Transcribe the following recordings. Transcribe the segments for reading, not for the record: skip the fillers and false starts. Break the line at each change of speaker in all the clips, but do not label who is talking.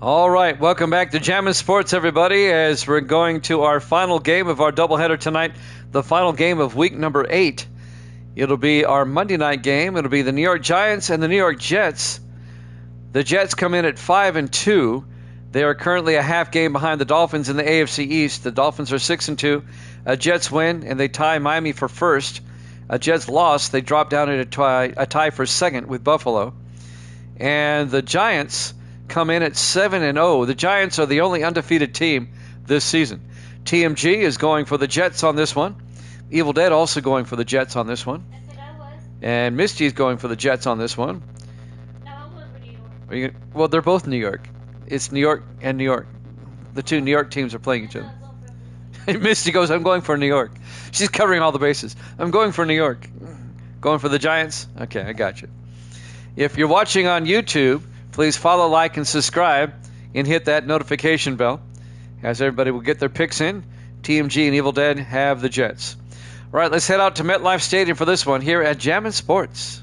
All right, welcome back to Jammin' Sports, everybody, as we're going to our final game of our doubleheader tonight, the final game of week number 8. It'll be our Monday night game. It'll be the New York Giants and the New York Jets. The Jets come in at 5-2. They are currently a half game behind the Dolphins in the AFC East. The Dolphins are 6-2. Jets win, and they tie Miami for first. Jets lost. They drop down at a tie for second with Buffalo. And the Giants come in at 7-0. The Giants are the only undefeated team this season. TMG is going for the Jets on this one. Evil Dead also going for the Jets on this one.
I said I was.
And Misty's going for the Jets on this one.
No, I'm going for New York.
Well, they're both New York. It's New York and New York. The two New York teams are playing each other. Misty goes, I'm going for New York. She's covering all the bases. I'm going for New York. Going for the Giants? Okay, I got you. If you're watching on YouTube, please follow, like, and subscribe, and hit that notification bell, as everybody will get their picks in. TMG and Evil Dead have the Jets. All right, let's head out to MetLife Stadium for this one here at Jammin' Sports.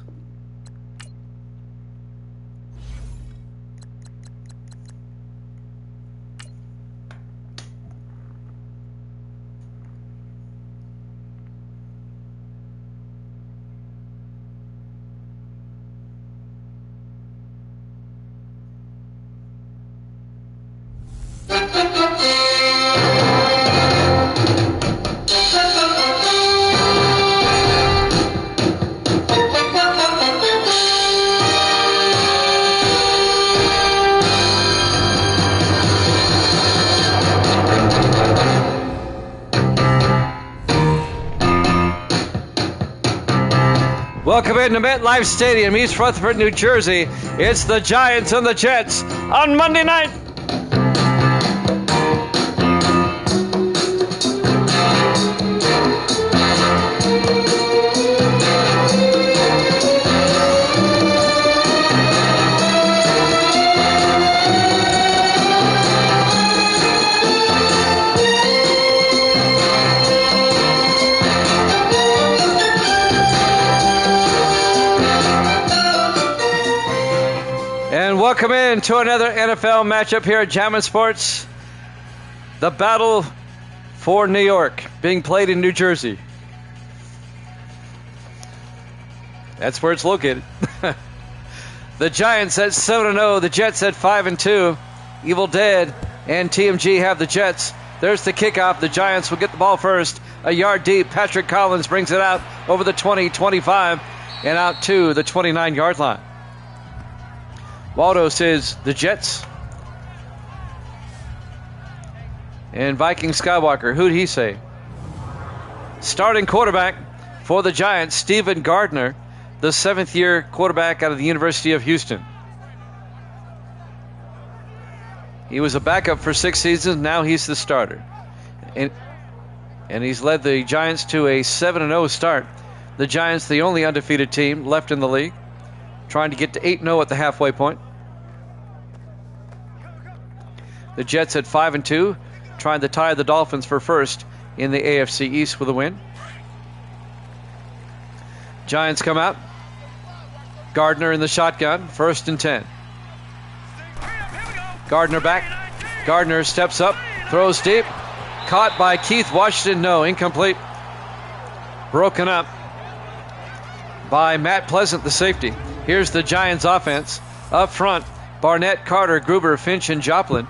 Welcome into MetLife Stadium, East Rutherford, New Jersey. It's the Giants and the Jets on Monday night. Welcome in to another NFL matchup here at Jammin' Sports. The battle for New York being played in New Jersey. That's where it's located. The Giants at 7-0, the Jets at 5-2. Evil Dead and TMG have the Jets. There's the kickoff. The Giants will get the ball first. A yard deep. Patrick Collins brings it out over the 20, 25, and out to the 29-yard line. Waldo says the Jets. And Viking Skywalker, who'd he say? Starting quarterback for the Giants, Stephen Gardner, the 7th-year quarterback out of the University of Houston. He was a backup for 6 seasons. Now he's the starter. And he's led the Giants to a 7-0 start. The Giants, the only undefeated team left in the league, trying to get to 8-0 at the halfway point. The Jets at 5-2, trying to tie the Dolphins for first in the AFC East with a win. Giants come out. Gardner in the shotgun, 1st and 10. Gardner back. Gardner steps up, throws deep. Caught by Keith Washington. No, incomplete. Broken up by Matt Pleasant, the safety. Here's the Giants offense. Up front, Barnett, Carter, Gruber, Finch, and Joplin.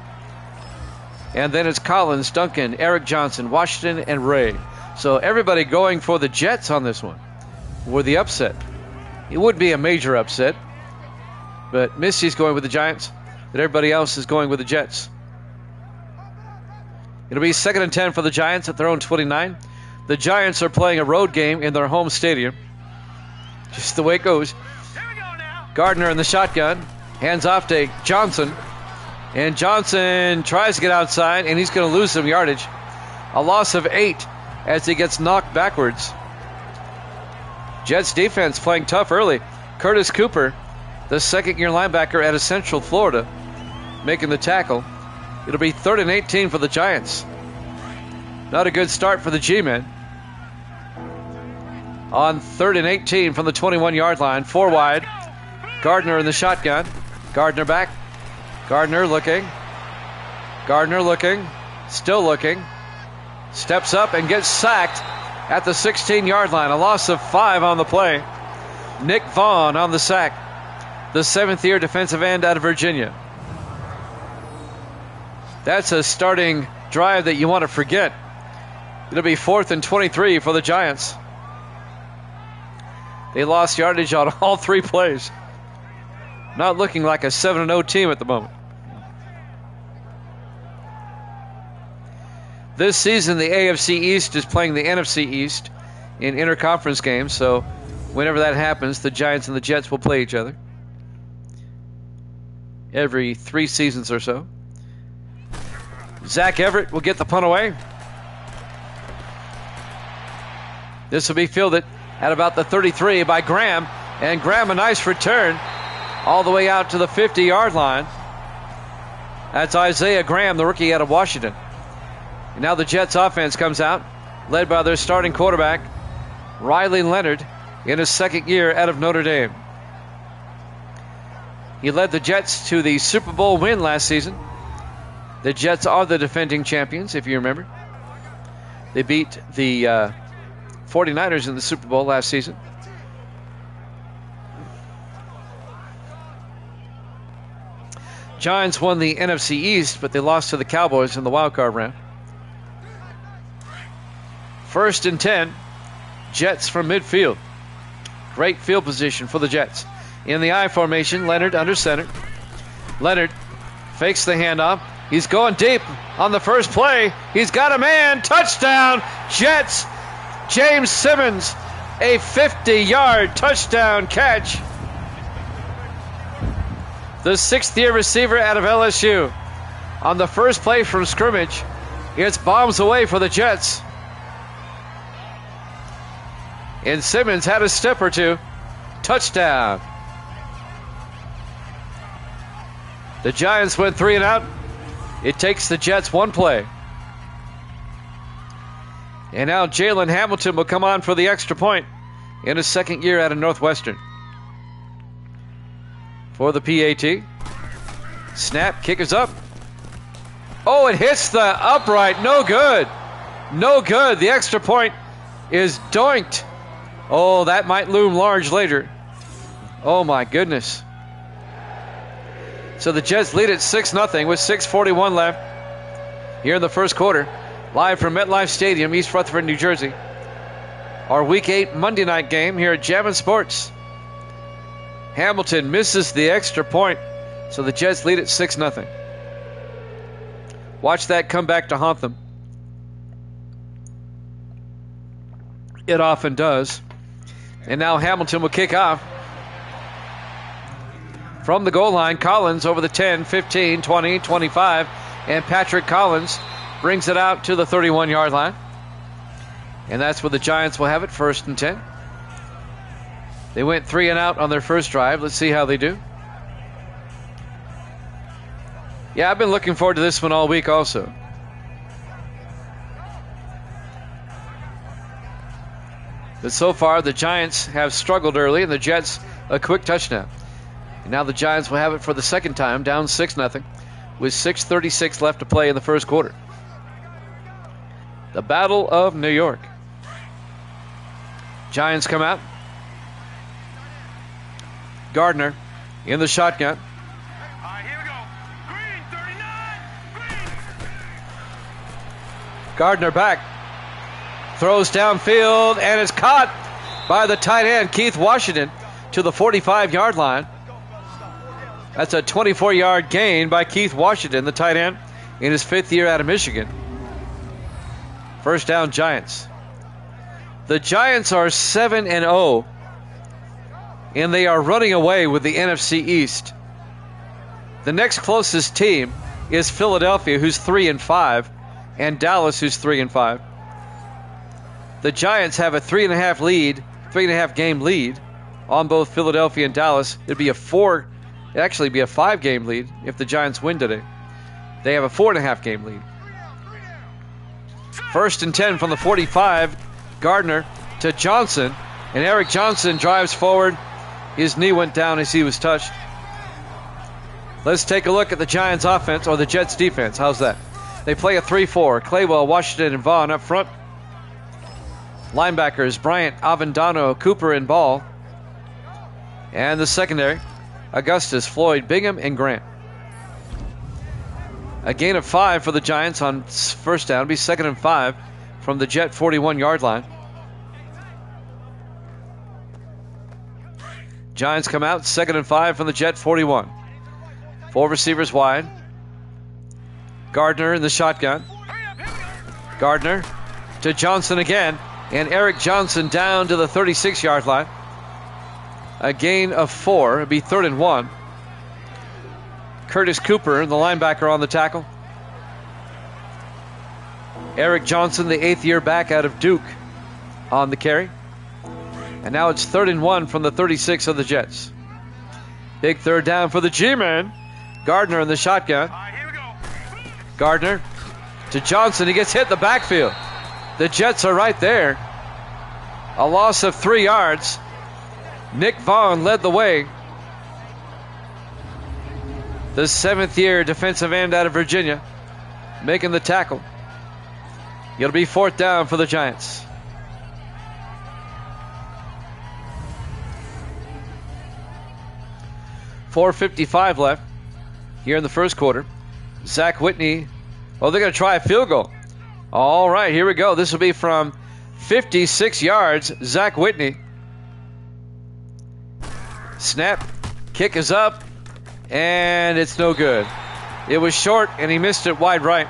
And then it's Collins, Duncan, Eric Johnson, Washington, and Ray. So everybody going for the Jets on this one. With the upset. It would be a major upset. But Misty's going with the Giants. But everybody else is going with the Jets. It'll be 2nd and 10 for the Giants at their own 29. The Giants are playing a road game in their home stadium. Just the way it goes. Gardner in the shotgun. Hands off to Johnson. And Johnson tries to get outside, and he's going to lose some yardage. A loss of 8 as he gets knocked backwards. Jets defense playing tough early. Curtis Cooper, the 2nd-year linebacker out of Central Florida, making the tackle. It'll be 3rd and 18 for the Giants. Not a good start for the G-men. On 3rd and 18 from the 21-yard line, 4 wide. Gardner in the shotgun. Gardner back. Gardner looking. Gardner looking, still looking, steps up and gets sacked at the 16-yard line. A loss of 5 on the play. Nick Vaughn on the sack, the 7th-year defensive end out of Virginia. That's a starting drive that you want to forget. It'll be 4th and 23 for the Giants. They lost yardage on all 3 plays. Not looking like a 7-0 team at the moment. This season, the AFC East is playing the NFC East in interconference games, so whenever that happens, the Giants and the Jets will play each other every 3 seasons or so. Zach Everett will get the punt away. This will be fielded at about the 33 by Graham, and Graham a nice return all the way out to the 50-yard line. That's Isaiah Graham, the rookie out of Washington. And now the Jets offense comes out, led by their starting quarterback, Riley Leonard, in his 2nd year out of Notre Dame. He led the Jets to the Super Bowl win last season. The Jets are the defending champions, if you remember. They beat the 49ers in the Super Bowl last season. Giants won the NFC East, but they lost to the Cowboys in the wild card round. 1st and 10, Jets from midfield. Great field position for the Jets. In the I formation, Leonard under center. Leonard fakes the handoff. He's going deep on the first play. He's got a man. Touchdown, Jets. James Simmons, a 50-yard touchdown catch. The 6th-year receiver out of LSU. On the first play from scrimmage, gets bombs away for the Jets. And Simmons had a step or two. Touchdown. The Giants went 3 and out. It takes the Jets 1 play. And now Jalen Hamilton will come on for the extra point in his 2nd year out of Northwestern. For the PAT. Snap, kick is up. Oh, it hits the upright. No good. No good. The extra point is doinked. Oh, that might loom large later. Oh, my goodness. So the Jets lead at 6-0 with 6:41 left here in the first quarter. Live from MetLife Stadium, East Rutherford, New Jersey. Our Week 8 Monday night game here at Jammin' Sports. Hamilton misses the extra point, so the Jets lead at 6-0. Watch that come back to haunt them. It often does. And now Hamilton will kick off. From the goal line, Collins over the 10, 15, 20, 25, and Patrick Collins brings it out to the 31-yard line. And that's where the Giants will have it, 1st and 10. They went 3 and out on their first drive. Let's see how they do. Yeah, I've been looking forward to this one all week also. But so far, the Giants have struggled early, and the Jets a quick touchdown. And now the Giants will have it for the 2nd time, down 6-0, with 6:36 left to play in the first quarter. The Battle of New York. Giants come out. Gardner in the shotgun.
All right, here we go. Green, 39. Green.
Gardner back. Throws downfield and is caught by the tight end, Keith Washington, to the 45-yard line. That's a 24-yard gain by Keith Washington, the tight end, in his 5th year out of Michigan. First down, Giants. The Giants are 7-0, and they are running away with the NFC East. The next closest team is Philadelphia, who's 3-5, and Dallas, who's 3-5. The Giants have a 3.5 game lead on both Philadelphia and Dallas. It'd be a 5-game lead if the Giants win today. They have a 4.5 game lead. 1st and 10 from the 45. Gardner to Johnson, and Eric Johnson drives forward. His knee went down as he was touched. Let's take a look at the Giants offense, or the Jets defense. How's that? They play a 3-4. Claywell, Washington, and Vaughn up front. Linebackers, Bryant, Avendano, Cooper, and Ball. And the secondary, Augustus, Floyd, Bingham, and Grant. A gain of 5 for the Giants on first down. It'll be 2nd and 5 from the Jet 41-yard line. Giants come out, 2nd and 5 from the Jet 41. 4 receivers wide. Gardner in the shotgun. Gardner to Johnson again. And Eric Johnson down to the 36-yard line. A gain of 4. It'll be 3rd and 1. Curtis Cooper, the linebacker, on the tackle. Eric Johnson, the 8th-year back out of Duke, on the carry. And now it's 3rd and 1 from the 36 of the Jets. Big third down for the G-men. Gardner in the shotgun. Gardner to Johnson. He gets hit in the backfield. The Jets are right there. A loss of 3 yards. Nick Vaughn led the way. The 7th-year defensive end out of Virginia making the tackle. It'll be 4th down for the Giants. .455 left here in the first quarter. Zach Whitney. Oh, they're going to try a field goal. All right, here we go. This will be from 56 yards. Zach Whitney. Snap. Kick is up. And it's no good. It was short, and he missed it wide right.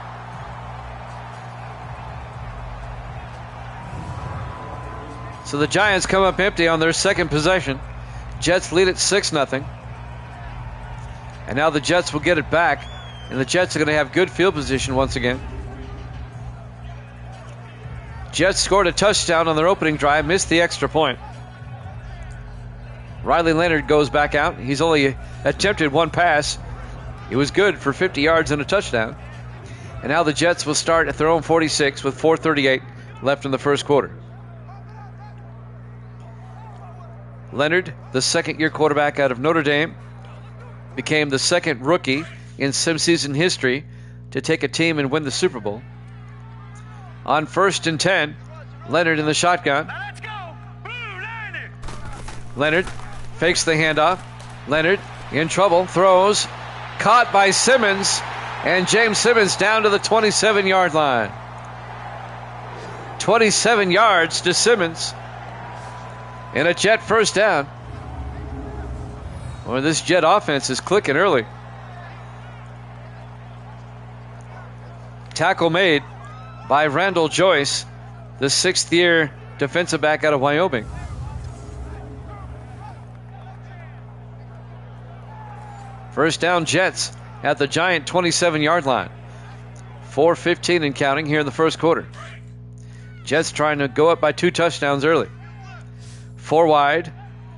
So the Giants come up empty on their second possession. Jets lead at 6-0. And now the Jets will get it back. And the Jets are going to have good field position once again. Jets scored a touchdown on their opening drive, missed the extra point. Riley Leonard goes back out. He's only attempted 1 pass. It was good for 50 yards and a touchdown. And now the Jets will start at their own 46 with 4:38 left in the first quarter. Leonard, the 2nd-year quarterback out of Notre Dame, became the 2nd rookie in sim season history to take a team and win the Super Bowl. On 1st and 10, Leonard in the shotgun.
Let's go. Leonard.
Leonard fakes the handoff. Leonard in trouble, throws, caught by Simmons, and James Simmons down to the 27-yard line. 27 yards to Simmons. And a Jet first down. Well, this Jet offense is clicking early. Tackle made by Randall Joyce, the 6th-year defensive back out of Wyoming. First down, Jets at the Giant 27-yard line. 4:15 and counting here in the first quarter. Jets trying to go up by 2 touchdowns early. 4 wide.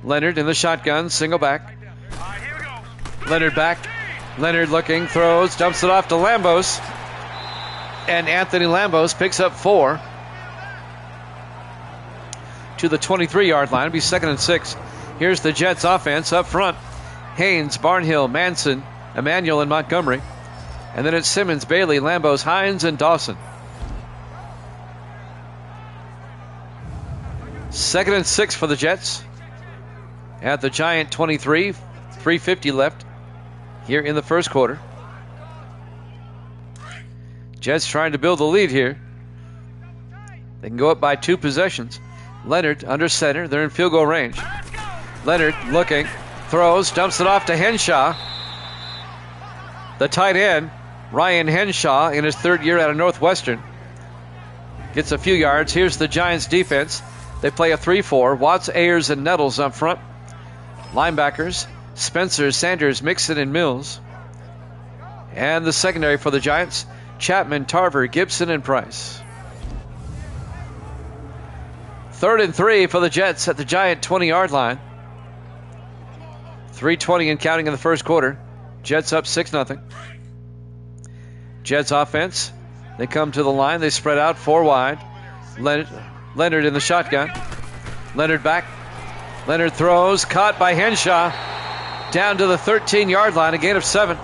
Leonard in the shotgun, single back.
Here we go.
Leonard back. Leonard looking, throws, dumps it off to Lambos. And Anthony Lambos picks up 4 to the 23-yard line. It'll be 2nd and 6. Here's the Jets offense up front. Haynes, Barnhill, Manson, Emmanuel, and Montgomery. And then it's Simmons, Bailey, Lambos, Hines, and Dawson. 2nd and 6 for the Jets. At the Giant 23, 3:50 left here in the first quarter. Jets trying to build the lead here. They can go up by 2 possessions. Leonard under center. They're in field goal range. Leonard looking, throws, dumps it off to Henshaw. The tight end, Ryan Henshaw, in his 3rd year out of Northwestern, gets a few yards. Here's the Giants defense. They play a 3-4. Watts, Ayers, and Nettles up front. Linebackers, Spencer, Sanders, Mixon, and Mills. And the secondary for the Giants, Chapman, Tarver, Gibson, and Price. 3rd and 3 for the Jets at the Giant 20-yard line. 3:20 and counting in the first quarter. Jets up 6-0. Jets offense. They come to the line. They spread out 4 wide. Leonard in the shotgun. Leonard back. Leonard throws. Caught by Henshaw. down to the 13-yard line, a gain of 7.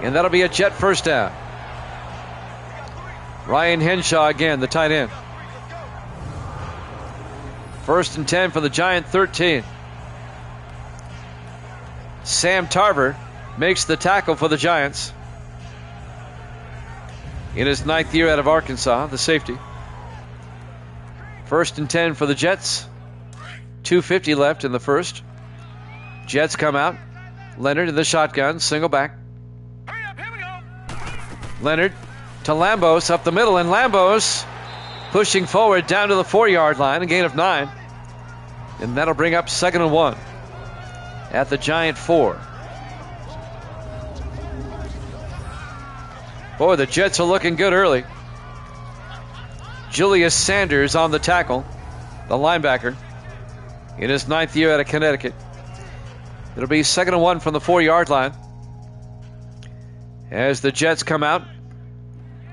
And that'll be a Jet first down. Ryan Henshaw again, the tight end. 1st and 10 for the Giant 13. Sam Tarver makes the tackle for the Giants. In his 9th year out of Arkansas, the safety. 1st and 10 for the Jets. 2:50 left in the first. Jets come out. Leonard in the shotgun, single back.
Hurry up, here we go.
Leonard to Lambos up the middle, and Lambos pushing forward down to the 4-yard line, a gain of 9. And that'll bring up 2nd and 1 at the Giant 4. Boy, the Jets are looking good early. Julius Sanders on the tackle, the linebacker, in his 9th year out of Connecticut. It'll be 2nd and 1 from the 4-yard line. As the Jets come out,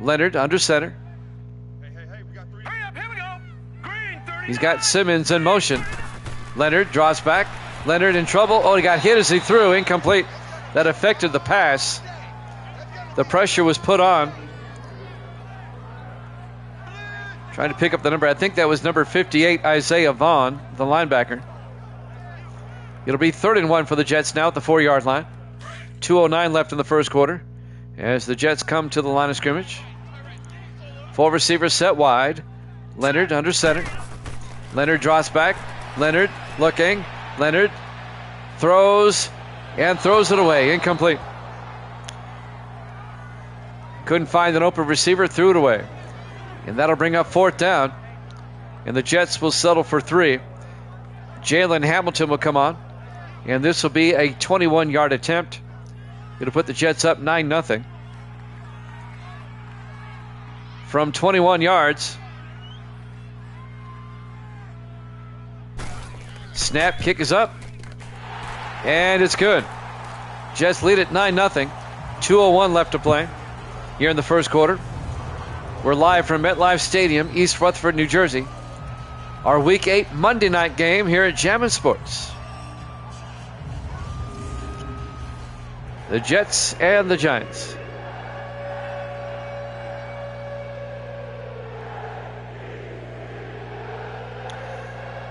Leonard under center.
Hurry up, here we go. Green 30.
He's got Simmons in motion. Leonard draws back. Leonard in trouble. Oh, he got hit as he threw. Incomplete. That affected the pass. The pressure was put on. Trying to pick up the number. I think that was number 58, Isaiah Vaughn, the linebacker. It'll be 3rd and 1 for the Jets now at the 4-yard line. 2:09 left in the first quarter as the Jets come to the line of scrimmage. 4 receivers set wide. Leonard under center. Leonard draws back. Leonard looking. Leonard throws and throws it away. Incomplete. Couldn't find an open receiver, threw it away. And that'll bring up 4th down. And the Jets will settle for 3. Jalen Hamilton will come on. And this will be a 21-yard attempt. It'll put the Jets up 9-0. From 21 yards. Snap, kick is up. And it's good. Jets lead at 9-0. 2:01 left to play here in the first quarter. We're live from MetLife Stadium, East Rutherford, New Jersey. Our Week 8 Monday night game here at Jammin' Sports. The Jets and the Giants.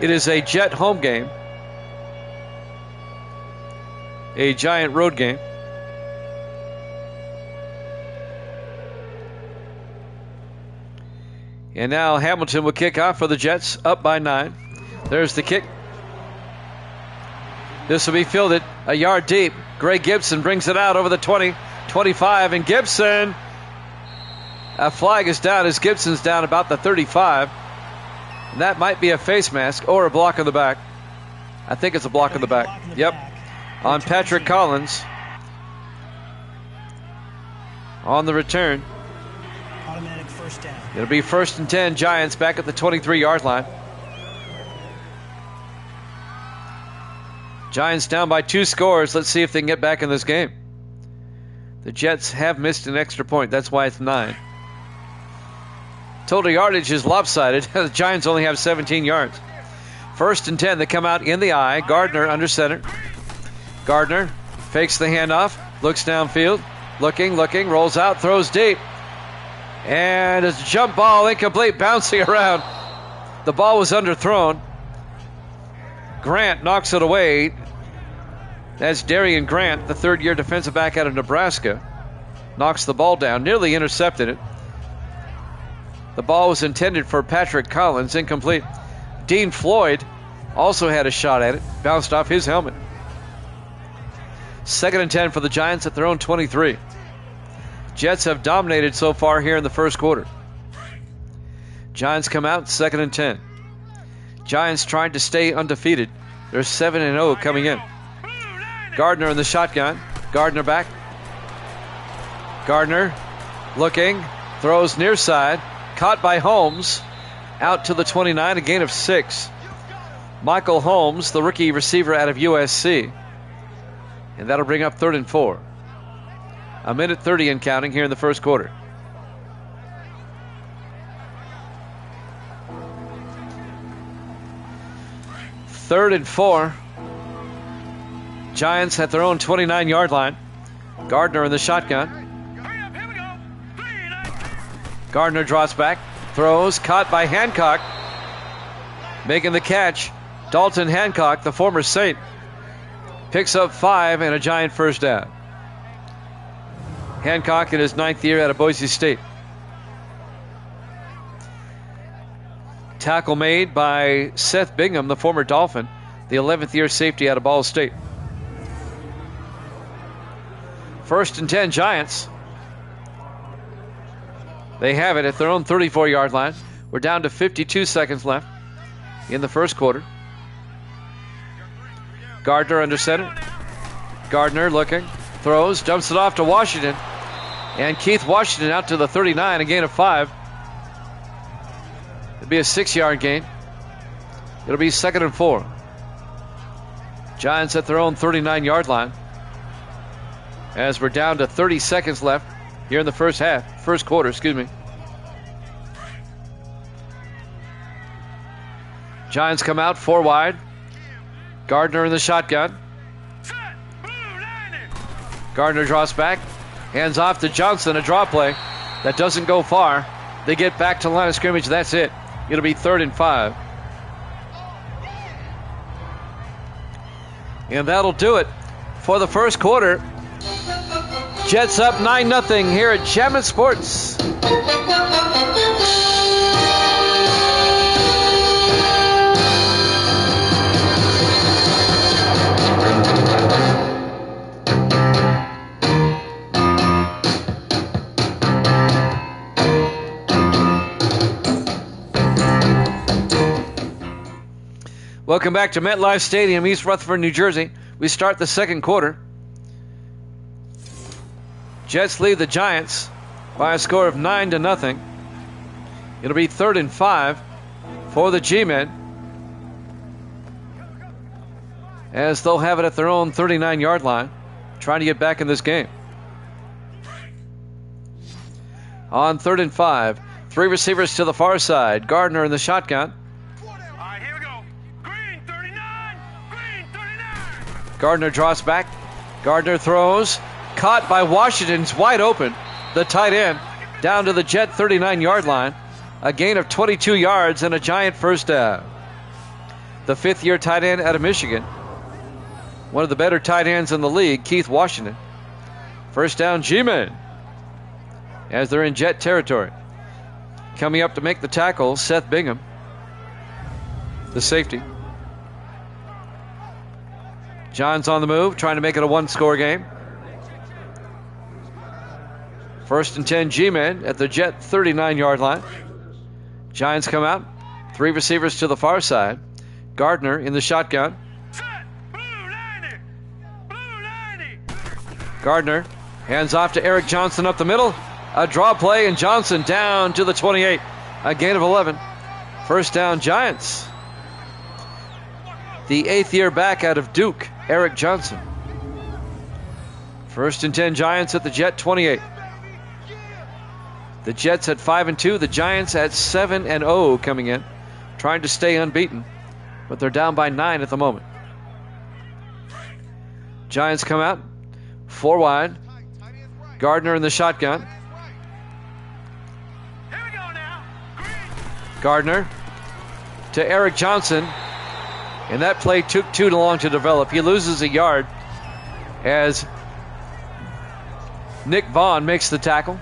It is a Jet home game, a Giant road game. And now Hamilton will kick off for the Jets, up by 9. There's the kick. This will be fielded a yard deep. Greg Gibson brings it out over the 20, 25, and Gibson, a flag is down as Gibson's down about the 35. And that might be a face mask or a block in the back. I think it's a block in the back. Yep. On Patrick Collins. On the return.
Automatic first down.
It'll be 1st and 10, Giants back at the 23-yard line. Giants down by 2 scores. Let's see if they can get back in this game. The Jets have missed an extra point. That's why it's 9. Total yardage is lopsided. The Giants only have 17 yards. 1st and 10. They come out in the eye. Gardner under center. Gardner fakes the handoff. Looks downfield. Looking. Rolls out. Throws deep. And it's a jump ball. Incomplete. Bouncing around. The ball was underthrown. Grant knocks it away. That's Darian Grant, the 3rd-year defensive back out of Nebraska. Knocks the ball down. Nearly intercepted it. The ball was intended for Patrick Collins, incomplete. Dean Floyd also had a shot at it, bounced off his helmet. 2nd and 10 for the Giants at their own 23. Jets have dominated so far here in the first quarter. Giants come out 2nd and 10. Giants trying to stay undefeated. They're 7-0 coming in. Gardner in the shotgun. Gardner back. Gardner looking, throws near side. Caught by Holmes, out to the 29, a gain of 6. Michael Holmes, the rookie receiver out of USC. And that'll bring up 3rd and 4. 1:30 and counting here in the first quarter. Third and 4. Giants at their own 29-yard line. Gardner in the shotgun.
Hurry up, here we go. 3 and out.
Gardner draws back, throws, caught by Hancock. Making the catch, Dalton Hancock, the former Saint, picks up 5 and a Giant first down. Hancock in his 9th year out of Boise State. Tackle made by Seth Bingham, the former Dolphin, the 11th year safety out of Ball State. 1st and 10 Giants. They have it at their own 34-yard line. We're down to 52 seconds left in the first quarter. Gardner under center. Gardner looking, throws, dumps it off to Washington. And Keith Washington out to the 39, a gain of 5. It'll be a 6-yard gain. It'll be 2nd and 4. Giants at their own 39-yard line. As we're down to 30 seconds left here in the first quarter, excuse me. Giants come out 4 wide. Gardner in the shotgun.
Set. Blue, landing.
Gardner draws back. Hands off to Johnson, a draw play. That doesn't go far. They get back to the line of scrimmage. That's it. It'll be 3rd and 5. And that'll do it for the first quarter. Jets up 9-0 here at Jammin' Sports. Welcome back to MetLife Stadium, East Rutherford, New Jersey. We start the second quarter. Jets lead the Giants by a score of 9-0. It'll be 3rd and 5 for the G-men, as they'll have it at their own 39-yard line, trying to get back in this game. On 3rd and 5, 3 receivers to the far side. Gardner in the shotgun.
All right, here we go. Green 39. Green 39.
Gardner draws back. Gardner throws. Caught by Washington's wide open. The tight end down to the Jet 39-yard line. A gain of 22 yards and a Giant first down. The 5th-year tight end out of Michigan. One of the better tight ends in the league, Keith Washington. First down, G-men, as they're in Jet territory. Coming up to make the tackle, Seth Bingham, the safety. John's on the move, trying to make it a 1-score game. 1st and 10 G-men at the Jet 39-yard line. Giants come out. 3 receivers to the far side. Gardner in the shotgun.
Set. Blue, landing. Blue, landing.
Gardner hands off to Eric Johnson up the middle. A draw play, and Johnson down to the 28. A gain of 11. First down, Giants. The 8th-year back out of Duke, Eric Johnson. 1st and 10 Giants at the Jet 28. The Jets at 5-2. The Giants at 7-0 coming in, trying to stay unbeaten, but they're down by 9 at the moment. Giants come out 4 wide. Gardner in the shotgun.
Here we go now. Green.
Gardner to Eric Johnson, and that play took too long to develop. He loses a yard as Nick Vaughn makes the tackle.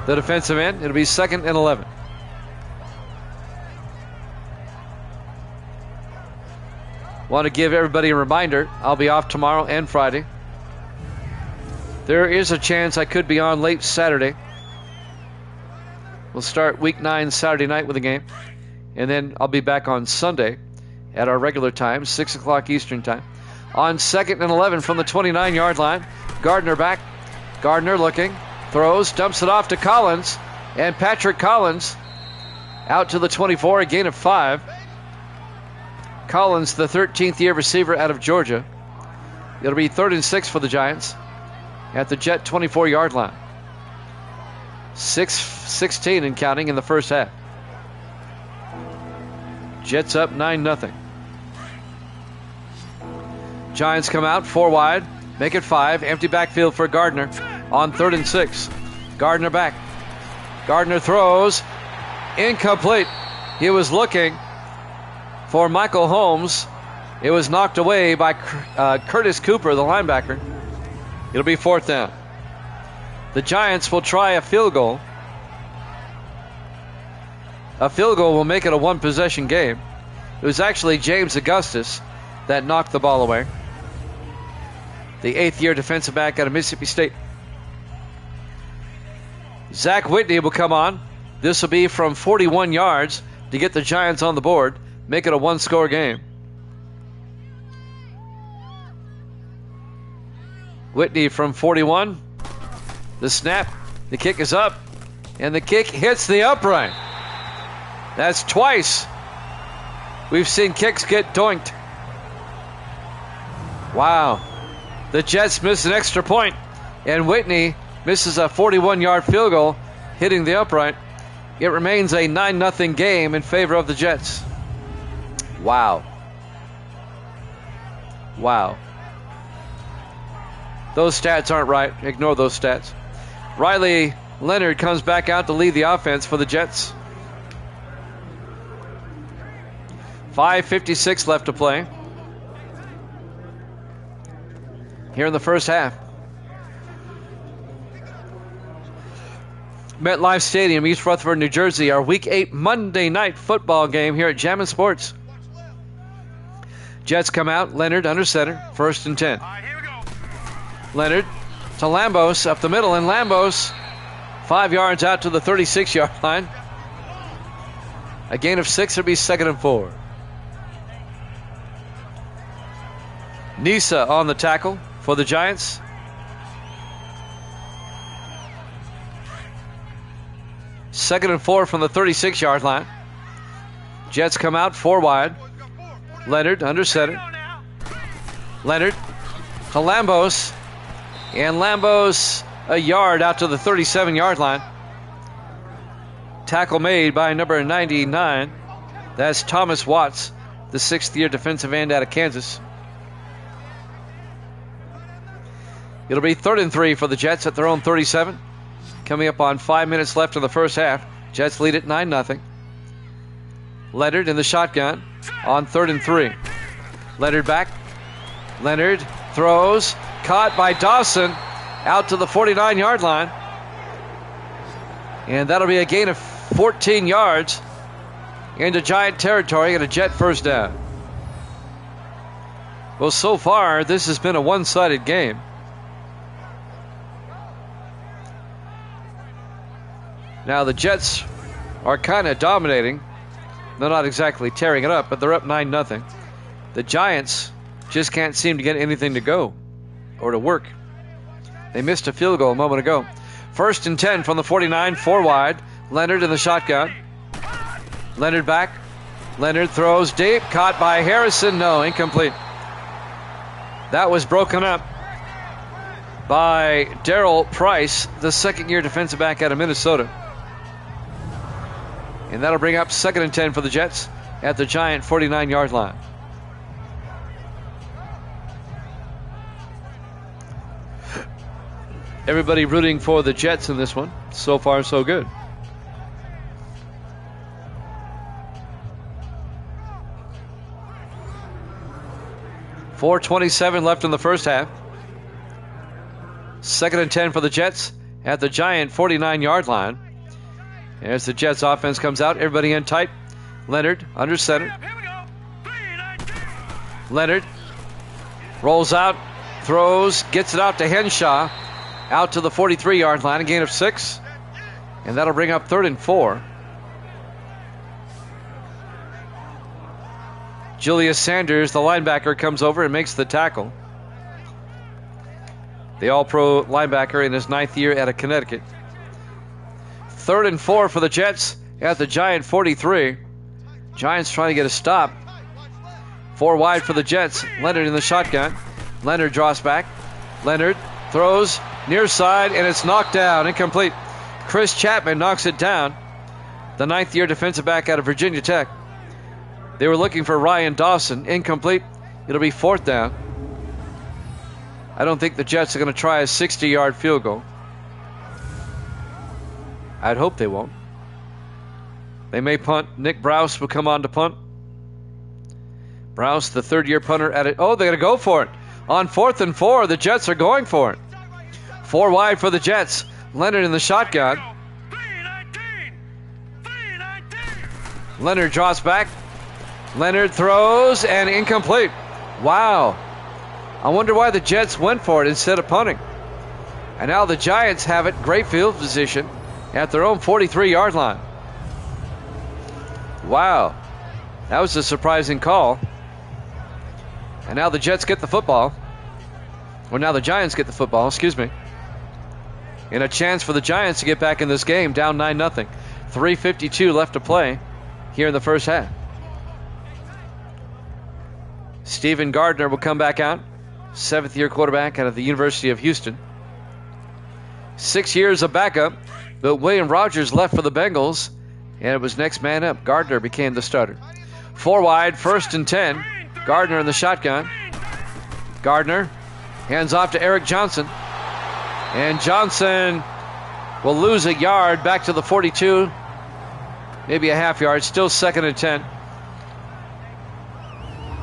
The defensive end. It'll be 2nd and 11. Want to give everybody a reminder, I'll be off tomorrow and Friday. There is a chance I could be on late Saturday. We'll start week 9 Saturday night with a game, and then I'll be back on Sunday at our regular time, 6 o'clock Eastern time. On 2nd and 11 from the 29-yard line. Gardner back. Gardner looking. Throws, dumps it off to Collins, and Patrick Collins out to the 24, a gain of 5. Collins, the 13th-year receiver out of Georgia. It'll be 3rd and 6 for the Giants at the Jet 24-yard line. 6:16 and counting in the first half. Jets up 9-0. Giants come out 4 wide, make it 5. Empty backfield for Gardner on 3rd and 6. Gardner back. Gardner throws. Incomplete. He was looking for Michael Holmes. It was knocked away by Curtis Cooper, the linebacker. It'll be 4th down. The Giants will try a field goal. A field goal will make it a 1-possession game. It was actually James Augustus that knocked the ball away. The 8th-year defensive back out of Mississippi State. Zach Whitney will come on. This will be from 41 yards to get the Giants on the board, make it a 1-score game. Whitney from 41. The snap, the kick is up, and the kick hits the upright. That's twice we've seen kicks get doinked. Wow. The Jets miss an extra point, and Whitney misses a 41-yard field goal, hitting the upright. It remains a 9-0 game in favor of the Jets. Wow. Wow. Those stats aren't right. Ignore those stats. Riley Leonard comes back out to lead the offense for the Jets. 5:56 left to play here in the first half. MetLife Stadium, East Rutherford, New Jersey, our Week 8 Monday night football game here at Jammin' Sports. Jets come out. Leonard under center. 1st and 10.
All right, here we go.
Leonard to Lambos up the middle, and Lambos 5 yards out to the 36-yard line. A gain of 6. It'll be 2nd and 4. Nisa on the tackle for the Giants. Second and 4 from the 36-yard line. Jets come out 4 wide. Leonard under center. Leonard to Lambos. And Lambos a yard out to the 37-yard line. Tackle made by number 99. That's Thomas Watts, the 6th-year defensive end out of Kansas. It'll be 3rd and 3 for the Jets at their own 37. Coming up on 5 minutes left in the first half. Jets lead at 9-0. Leonard in the shotgun on 3rd and 3. Leonard back. Leonard throws. Caught by Dawson out to the 49-yard line. And that'll be a gain of 14 yards into Giant territory and a Jet first down. Well, so far, this has been a one-sided game. Now, the Jets are kind of dominating. They're not exactly tearing it up, but they're up 9-0. The Giants just can't seem to get anything to go or to work. They missed a field goal a moment ago. 1st and 10 from the 49, 4 wide. Leonard in the shotgun. Leonard back. Leonard throws deep. Caught by Harrison. No, incomplete. That was broken up by Darrell Price, the 2nd-year defensive back out of Minnesota. And that'll bring up 2nd and 10 for the Jets at the Giant 49-yard line. Everybody rooting for the Jets in this one. So far, so good. .427 left in the first half. 2nd and 10 for the Jets at the Giant 49-yard line. As the Jets offense comes out, everybody in tight. Leonard under center.
Here we go. 3-19.
Leonard rolls out, throws, gets it out to Henshaw. Out to the 43-yard line, a gain of 6. And that'll bring up 3rd and 4. Julius Sanders, the linebacker, comes over and makes the tackle. The all-pro linebacker in his 9th year out of Connecticut. 3rd and 4 for the Jets at the Giant 43. Giants trying to get a stop. 4 wide for the Jets. Leonard in the shotgun. Leonard draws back. Leonard throws near side, and it's knocked down. Incomplete. Chris Chapman knocks it down. The 9th-year defensive back out of Virginia Tech. They were looking for Ryan Dawson. Incomplete. It'll be 4th down. I don't think the Jets are going to try a 60-yard field goal. I'd hope they won't. They may punt. Nick Browse will come on to punt. Browse, the third-year punter at it. Oh, they're going to go for it. On 4th and 4, the Jets are going for it. 4 wide for the Jets. Leonard in the shotgun.
319. 319.
Leonard draws back. Leonard throws and incomplete. Wow. I wonder why the Jets went for it instead of punting. And now the Giants have it. Great field position at their own 43-yard line. Wow. That was a surprising call. And now the Jets get the football. Or now the Giants get the football, excuse me. And a chance for the Giants to get back in this game, down 9-0. 3:52 left to play here in the first half. Stephen Gardner will come back out. 7th-year quarterback out of the University of Houston. 6 years of backup, but William Rogers left for the Bengals, and it was next man up. Gardner became the starter. 4 wide, 1st and 10. Gardner in the shotgun. Gardner hands off to Eric Johnson. And Johnson will lose a yard back to the 42. Maybe a half yard. Still 2nd and 10.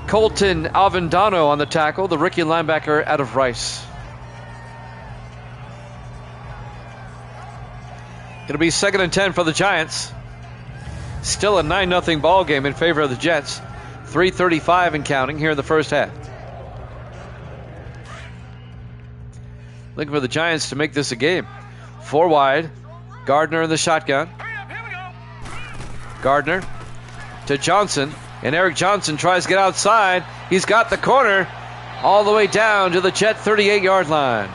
Colton Avendano on the tackle, the rookie linebacker out of Rice. It'll be 2nd and 10 for the Giants. Still a 9-0 ball game in favor of the Jets. 3:35 and counting here in the first half. Looking for the Giants to make this a game. 4 wide. Gardner in the shotgun. Gardner to Johnson. And Eric Johnson tries to get outside. He's got the corner all the way down to the Jet 38-yard line.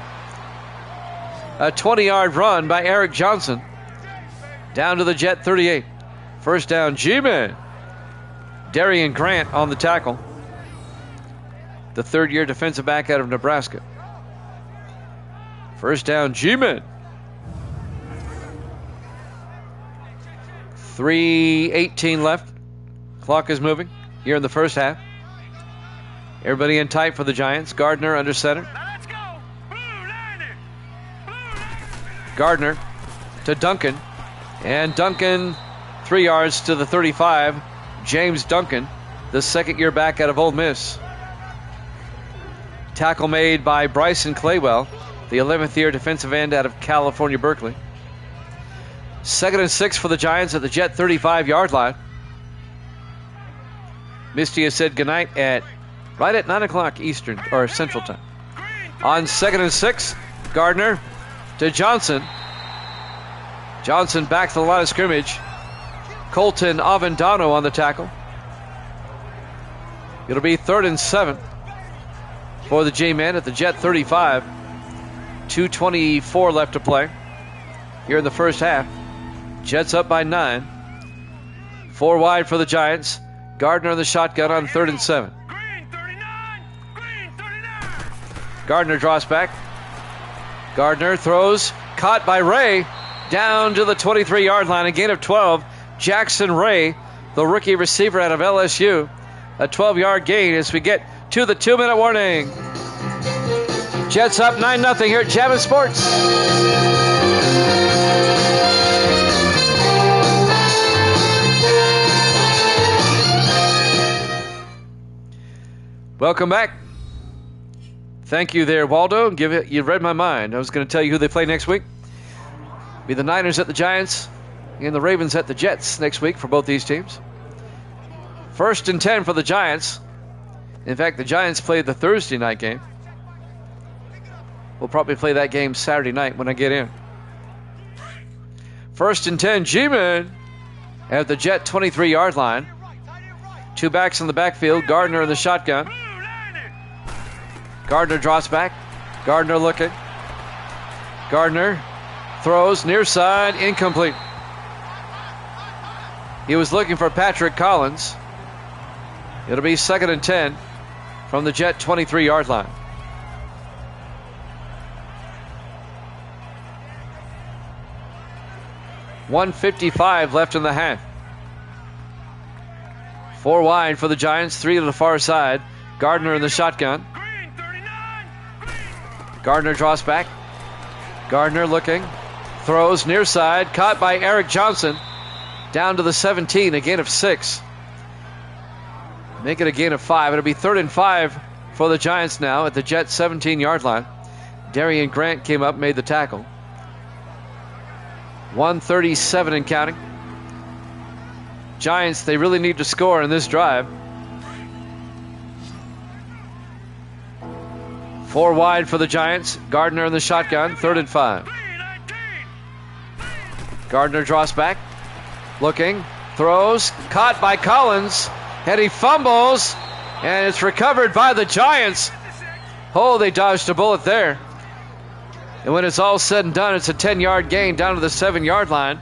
A 20-yard run by Eric Johnson down to the Jet 38. First down, G-Man. Darian Grant on the tackle. The 3rd-year defensive back out of Nebraska. First down, G-Man. 3:18 left. Clock is moving here in the first half. Everybody in tight for the Giants. Gardner under center.
Now let's go. Blue 90.
Gardner to Duncan. And Duncan 3 yards to the 35. James Duncan, the 2nd-year back out of Ole Miss. Tackle made by Bryson Claywell, the 11th-year defensive end out of California, Berkeley. 2nd and 6 for the Giants at the Jet 35-yard line. Misty has said goodnight right at 9 o'clock Eastern or Central Time. On 2nd and 6, Gardner to Johnson. Johnson back to the line of scrimmage. Colton Avendano on the tackle. It'll be 3rd and 7 for the J-Men at the Jet 35. 2:24 left to play here in the first half. Jets up by 9. 4 wide for the Giants. Gardner in the shotgun on 3rd and 7.
Green 39. Green 39.
Gardner draws back. Gardner throws. Caught by Ray. Down to the 23-yard line. A gain of 12. Jackson Ray, the rookie receiver out of LSU. A 12-yard gain as we get to the 2-minute warning. Jets up 9-0 here at Jammin' Sports. Welcome back. Thank you there, Waldo. You read my mind. I was going to tell you who they play next week. Be the Niners at the Giants and the Ravens at the Jets next week for both these teams. 1st and 10 for the Giants. In fact, the Giants played the Thursday night game. We'll probably play that game Saturday night when I get in. 1st and 10, G-Man at the Jet 23-yard line. 2 backs in the backfield. Gardner in the shotgun. Gardner drops back. Gardner looking. Gardner throws near side, incomplete. He was looking for Patrick Collins. It'll be 2nd and 10 from the Jet 23-yard line. .155 left in the half. 4 wide for the Giants, 3 to the far side. Gardner in the shotgun.
Green 39.
Gardner draws back. Gardner looking. Throws near side. Caught by Eric Johnson. Down to the 17. A gain of 6. Make it a gain of 5. It'll be 3rd and 5 for the Giants now at the Jets 17-yard line. Darian Grant came up, made the tackle. 1:37 and counting. Giants, they really need to score in this drive. 4 wide for the Giants. Gardner in the shotgun, 3rd and 5. Gardner draws back. Looking. Throws. Caught by Collins. And he fumbles. And it's recovered by the Giants. Oh, they dodged a bullet there. And when it's all said and done, it's a 10-yard gain down to the 7-yard line.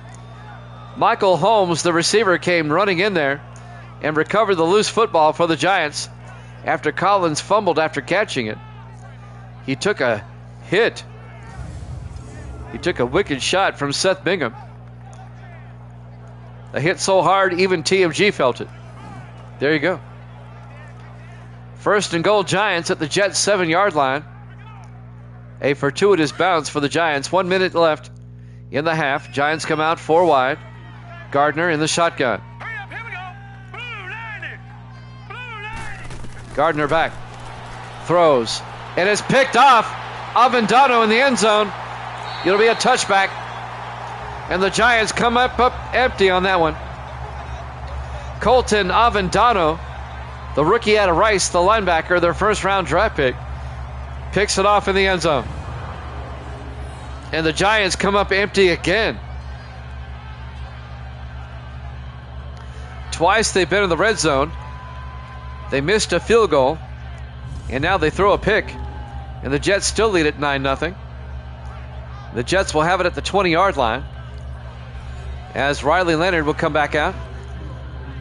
Michael Holmes, the receiver, came running in there and recovered the loose football for the Giants after Collins fumbled after catching it. He took a hit. He took a wicked shot from Seth Bingham. A hit so hard, even TMG felt it. There you go. 1st and goal, Giants at the Jets 7-yard line. A fortuitous bounce for the Giants. 1 minute left in the half. Giants come out 4 wide. Gardner in the shotgun. Gardner back. Throws. And it's picked off. Avendano in the end zone. It'll be a touchback. And the Giants come up empty on that one. Colton Avendano, the rookie out of Rice, the linebacker, their 1st-round draft pick, picks it off in the end zone. And the Giants come up empty again. Twice they've been in the red zone. They missed a field goal. And now they throw a pick. And the Jets still lead at 9-0. The Jets will have it at the 20-yard line, as Riley Leonard will come back out.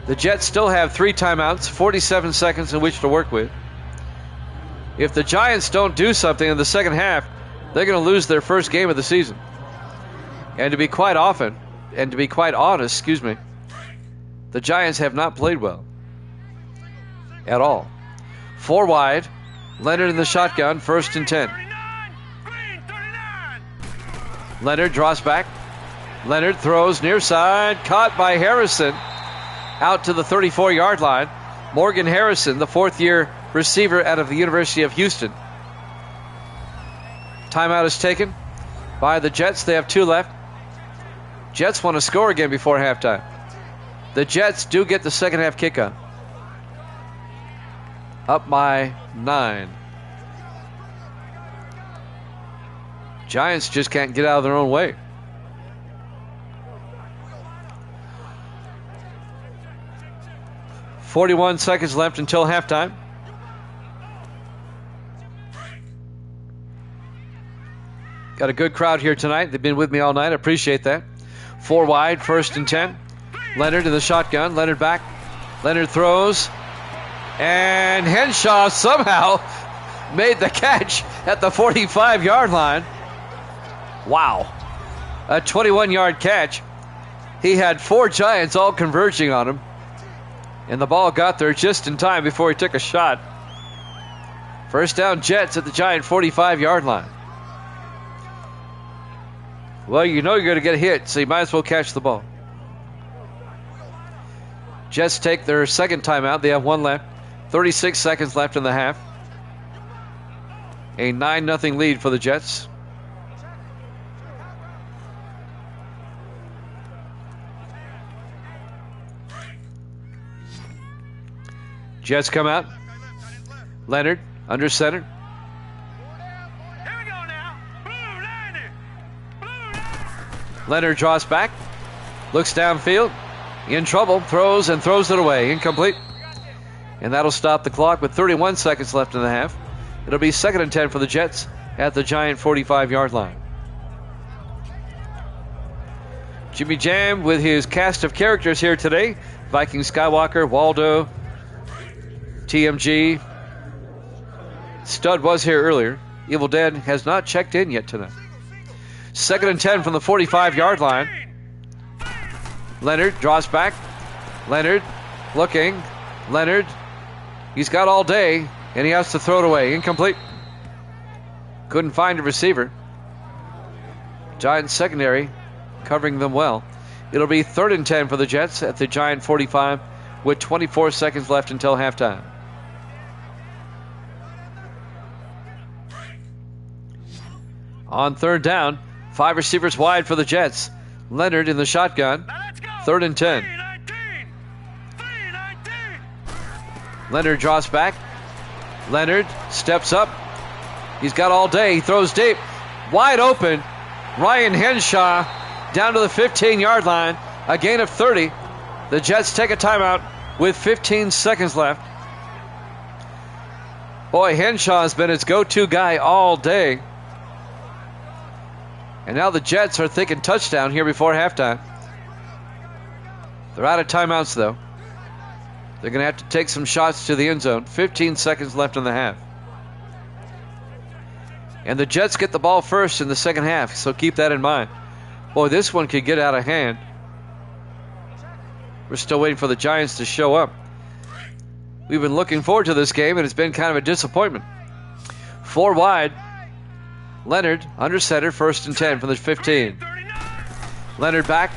The Jets still have 3 timeouts, 47 seconds in which to work with. If the Giants don't do something in the second half, they're going to lose their first game of the season. And to be quite honest, the Giants have not played well at all. 4 wide. Leonard in the shotgun, 1st and 10. Leonard draws back. Leonard throws near side. Caught by Harrison. Out to the 34-yard line. Morgan Harrison, the 4th-year receiver out of the University of Houston. Timeout is taken by the Jets. They have 2 left. Jets want to score again before halftime. The Jets do get the second half kickoff. Up by 9. Giants just can't get out of their own way. .41 seconds left until halftime. Got a good crowd here tonight. They've been with me all night. I appreciate that. 4 wide, 1st and 10. Leonard in the shotgun. Leonard back. Leonard throws. And Henshaw somehow made the catch at the 45-yard line. Wow. A 21-yard catch. He had 4 Giants all converging on him. And the ball got there just in time before he took a shot. First down, Jets at the Giant 45-yard line. Well, you know you're going to get hit, so you might as well catch the ball. Jets take their second timeout. They have 1 left. 36 seconds left in the half. A 9-0 lead for the Jets. Jets come out. Leonard under center.
Here we go now.
Leonard draws back. Looks downfield. In trouble. Throws it away. Incomplete. And that'll stop the clock with 31 seconds left in the half. It'll be 2nd and 10 for the Jets at the Giant 45-yard line. Jimmy Jam with his cast of characters here today. Viking Skywalker, Waldo, TMG. Stud was here earlier. Evil Dead has not checked in yet tonight. 2nd and 10 from the 45-yard line. Leonard draws back. Leonard looking. Leonard, he's got all day, and he has to throw it away. Incomplete. Couldn't find a receiver. Giants secondary covering them well. It'll be 3rd and 10 for the Jets at the Giant 45 with 24 seconds left until halftime. On 3rd down, 5 receivers wide for the Jets. Leonard in the shotgun.
Now let's go.
3rd and 10.
319. 319.
Leonard draws back. Leonard steps up. He's got all day. He throws deep. Wide open. Ryan Henshaw down to the 15-yard line. A gain of 30. The Jets take a timeout with 15 seconds left. Boy, Henshaw has been his go-to guy all day. And now the Jets are thinking touchdown here before halftime. They're out of timeouts, though. They're going to have to take some shots to the end zone. 15 seconds left in the half. And the Jets get the ball first in the second half, so keep that in mind. Boy, this one could get out of hand. We're still waiting for the Giants to show up. We've been looking forward to this game, and it's been kind of a disappointment. 4 wide. Leonard under center, 1st and 10 from the 15. Leonard back.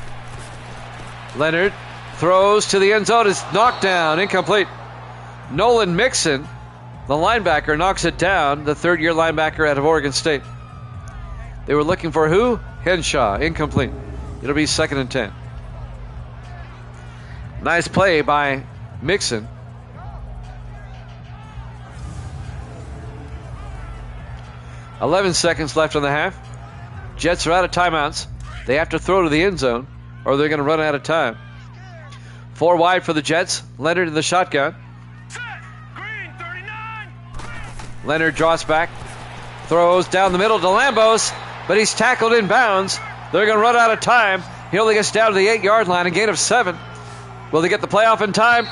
Leonard throws to the end zone. It's knocked down, incomplete. Nolan Mixon, the linebacker, knocks it down, the 3rd-year linebacker out of Oregon State. They were looking for who? Henshaw, incomplete. It'll be 2nd and 10. Nice play by Mixon. .11 seconds left in the half. Jets are out of timeouts. They have to throw to the end zone or they're going to run out of time. 4 wide for the Jets. Leonard in the shotgun.
Set. Green 39.
Leonard draws back. Throws down the middle to Lambos, but he's tackled in bounds. They're going to run out of time. He only gets down to the 8-yard line, a gain of 7. Will they get the playoff in time?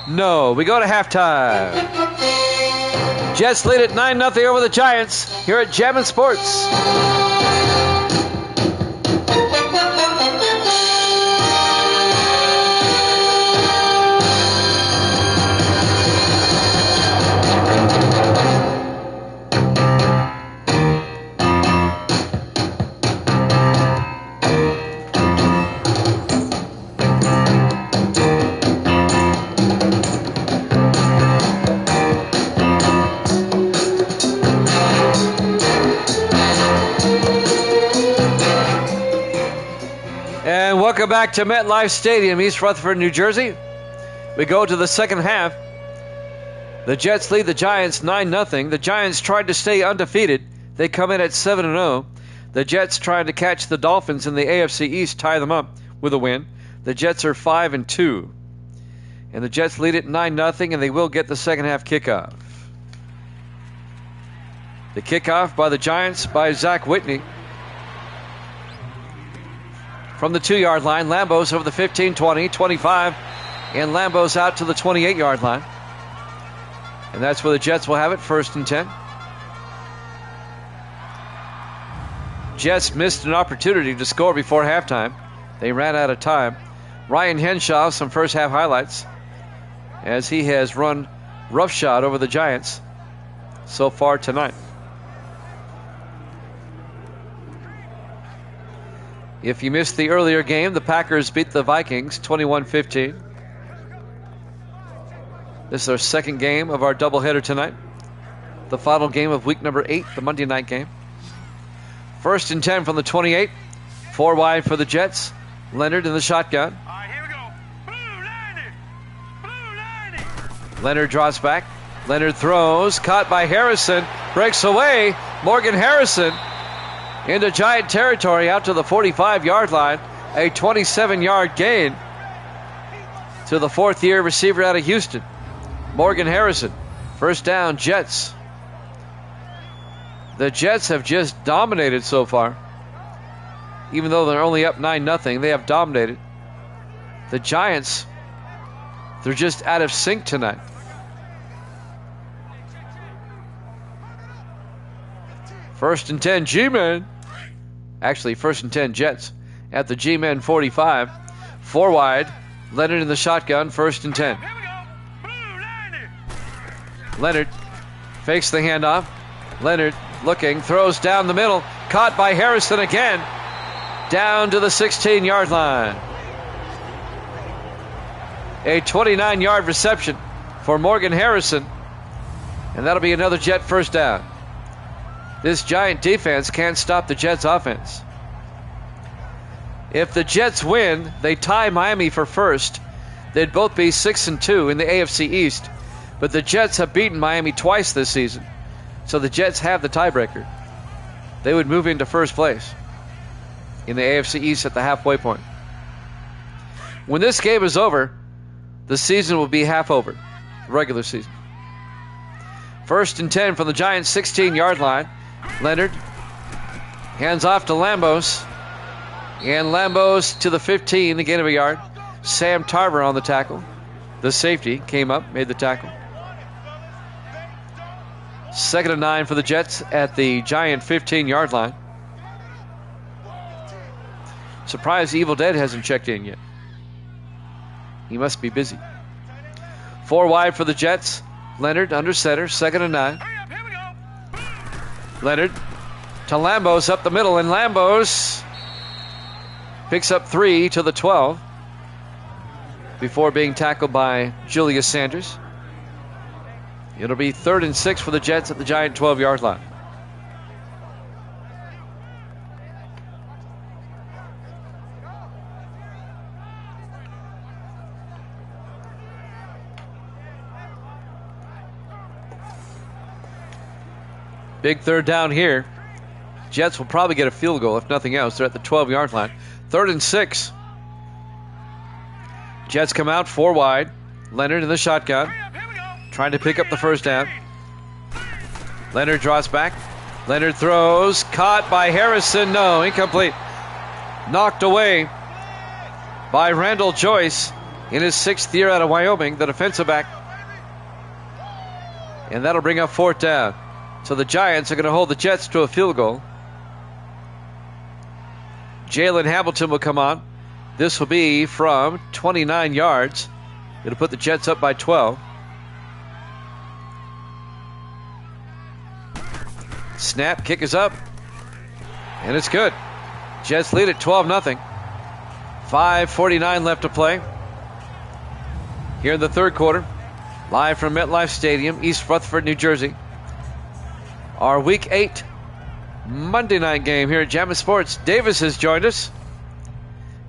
No. We go to halftime. Jets lead at 9-0 over the Giants here at Jammin' Sports. Welcome back to MetLife Stadium, East Rutherford, New Jersey. We go to the second half. The Jets lead the Giants 9-0. The Giants tried to stay undefeated. They come in at 7-0. The Jets trying to catch the Dolphins in the AFC East, tie them up with a win. The Jets are 5-2. And the Jets lead it 9-0, and they will get the second half kickoff. The kickoff by the Giants by Zach Whitney. From the 2-yard line, Lambos over the 15, 20, 25, and Lambos out to the 28-yard line. And that's where the Jets will have it, 1st and 10. Jets missed an opportunity to score before halftime. They ran out of time. Ryan Henshaw, some first half highlights, as he has run roughshod over the Giants so far tonight. If you missed the earlier game, the Packers beat the Vikings 21-15. This is our second game of our doubleheader tonight. The final game of week number 8, the Monday night game. 1st and 10 from the 28. 4 wide for the Jets. Leonard in the shotgun.
All right, here we go. Blue 90. Blue 90.
Leonard draws back. Leonard throws. Caught by Harrison. Breaks away. Morgan Harrison into Giant territory out to the 45-yard line. A 27-yard gain to the 4th-year receiver out of Houston, Morgan Harrison. 1st down, Jets. The Jets have just dominated so far. Even though they're only up 9-0, they have dominated. The Giants, they're just out of sync tonight. First and 10, G-Men. Actually, 1st and 10, Jets at the G-Men 45. 4 wide. Leonard in the shotgun, 1st and 10.
Here we go. Blue 90.
Leonard fakes the handoff. Leonard looking, throws down the middle, caught by Harrison again, down to the 16-yard line. A 29-yard reception for Morgan Harrison, and that'll be another Jet first down. This Giant defense can't stop the Jets offense. If the Jets win, they tie Miami for first. They'd both be 6-2 in the AFC East, but the Jets have beaten Miami twice this season, so the Jets have the tiebreaker. They would move into first place in the AFC East at the halfway point. When this game is over, the season will be half over, the regular season. 1st and 10 from the Giants' 16-yard line. Leonard hands off to Lambos, and Lambos to the 15, the gain of a yard. Sam Tarver on the tackle. The safety came up, made the tackle. 2nd and 9 for the Jets at the Giant 15-yard line. Surprised Evil Dead hasn't checked in yet. He must be busy. 4 wide for the Jets. Leonard under center, 2nd and 9. Leonard to Lambos up the middle, and Lambos picks up 3 to the 12 before being tackled by Julius Sanders. It'll be 3rd and 6 for the Jets at the Giant 12-yard line. Big 3rd down here. Jets will probably get a field goal if nothing else. They're at the 12-yard line. 3rd and 6. Jets come out 4 wide. Leonard in the shotgun, trying to pick up the first down. Leonard draws back. Leonard throws. Caught by Harrison. No, incomplete. Knocked away by Randall Joyce in his 6th year out of Wyoming, the defensive back. And that'll bring up 4th down. So the Giants are going to hold the Jets to a field goal. Jalen Hamilton will come on. This will be from 29 yards. It'll put the Jets up by 12. Snap, kick is up. And it's good. Jets lead at 12-0. 5:49 left to play here in the 3rd quarter. Live from MetLife Stadium, East Rutherford, New Jersey. Our Week 8 Monday night game here at Jammin' Sports. Davis has joined us.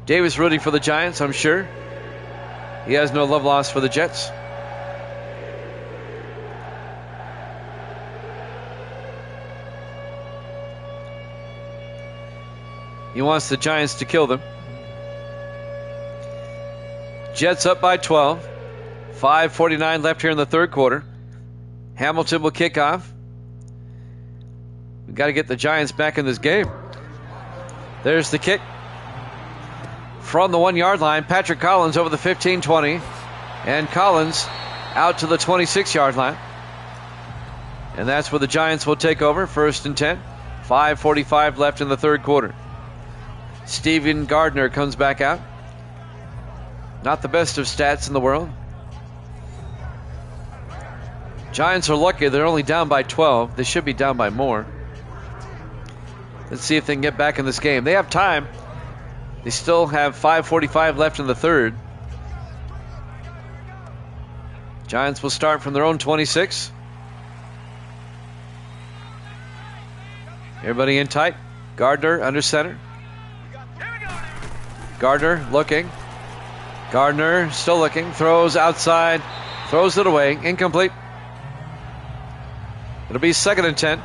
Davis rooting for the Giants, I'm sure. He has no love lost for the Jets. He wants the Giants to kill them. Jets up by 12. 5:49 left here in the 3rd quarter. Hamilton will kick off. We've got to get the Giants back in this game. There's the kick. From the 1-yard line, Patrick Collins over the 15-20. And Collins out to the 26-yard line. And that's where the Giants will take over. 1st and 10. 5:45 left in the 3rd quarter. Steven Gardner comes back out. Not the best of stats in the world. Giants are lucky they're only down by 12. They should be down by more. Let's see if they can get back in this game. They have time. They still have 5:45 left in the 3rd. Giants will start from their own 26. Everybody in tight. Gardner under center. Gardner looking. Gardner still looking. Throws outside. Throws it away. Incomplete. It'll be 2nd and 10.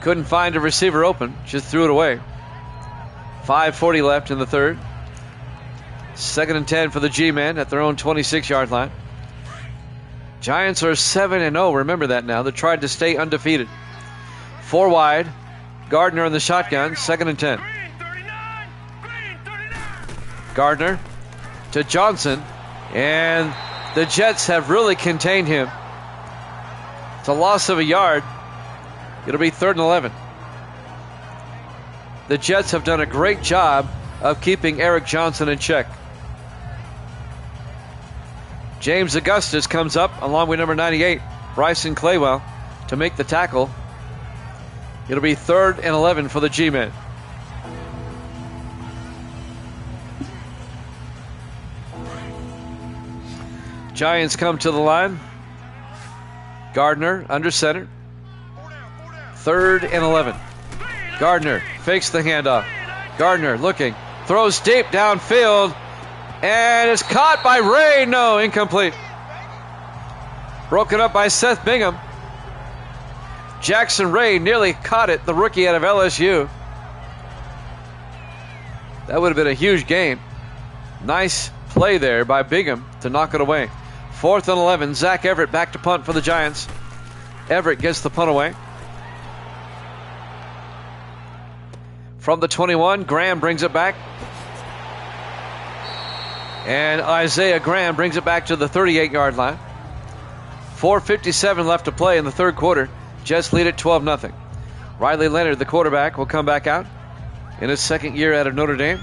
Couldn't find a receiver open. Just threw it away. 5:40 left in the 3rd. 2nd and 10 for the G-men at their own 26-yard line. Giants are 7-0. Remember that now. They tried to stay undefeated. 4 wide. Gardner in the shotgun. 2nd and 10. Gardner to Johnson. And the Jets have really contained him. It's a loss of a yard. It'll be 3rd and 11. The Jets have done a great job of keeping Eric Johnson in check. James Augustus comes up along with number 98, Bryson Claywell. to make the tackle. It'll be 3rd and 11 for the G-men. Giants come to the line. Gardner under center. 3rd and 11. Gardner fakes the handoff. Gardner looking. Throws deep downfield. And is caught by Ray. No, incomplete. Broken up by Seth Bingham. Jackson Ray nearly caught it, the rookie out of LSU. That would have been a huge game. Nice play there by Bingham to knock it away. 4th and 11. Zach Everett back to punt for the Giants. Everett gets the punt away. From the 21, Graham brings it back. And Isaiah Graham brings it back to the 38-yard line. 4:57 left to play in the third quarter. Jets lead at 12-0. Riley Leonard, the quarterback, will come back out in his second year out of Notre Dame.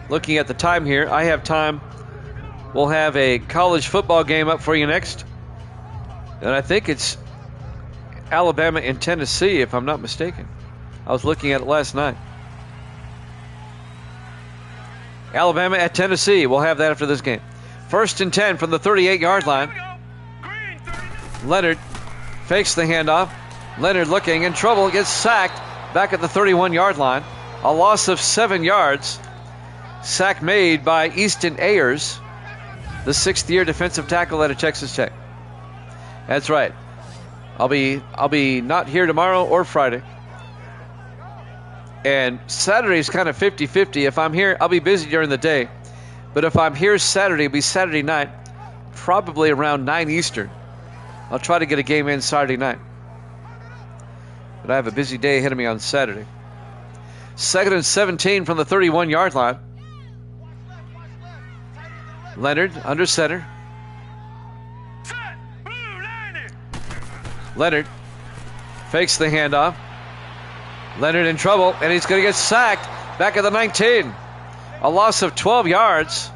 Looking at the time here, I have time. We'll have a college football game up for you next. And I think it's Alabama and Tennessee, if I'm not mistaken. I was looking at it last night. Alabama at Tennessee. We'll have that after this game. 1st and 10 from the 38-yard line. Leonard fakes the handoff. Leonard looking in trouble, gets sacked back at the 31-yard line. A loss of 7 yards. Sack made by Easton Ayers, the 6th-year defensive tackle out of Texas Tech. That's right. I'll be not here tomorrow or Friday. And Saturday's kind of 50-50. If I'm here, I'll be busy during the day. But if I'm here Saturday, it'll be Saturday night, probably around 9 Eastern. I'll try to get a game in Saturday night. But I have a busy day ahead of me on Saturday. 2nd and 17 from the 31-yard line. Leonard under center. Leonard fakes the handoff. Leonard in trouble, and he's going to get sacked back at the 19. A loss of 12 yards.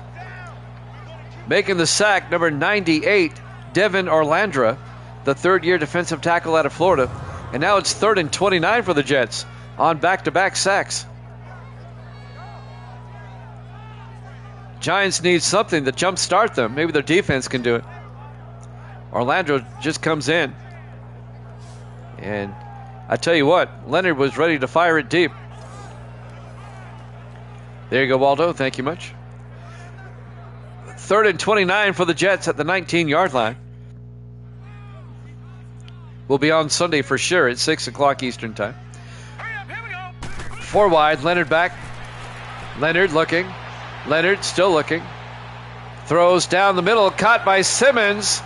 Making the sack, number 98, Devin Orlandra, the 3rd-year defensive tackle out of Florida. And now it's 3rd and 29 for the Jets on back-to-back sacks. Giants need something to jumpstart them. Maybe their defense can do it. Orlando just comes in. And I tell you what, Leonard was ready to fire it deep. There you go, Waldo. Thank you much. 3rd and 29 for the Jets at the 19-yard line. We'll be on Sunday for sure at 6 o'clock Eastern time. 4 wide, Leonard back. Leonard looking. Leonard still looking. Throws down the middle, caught by Simmons.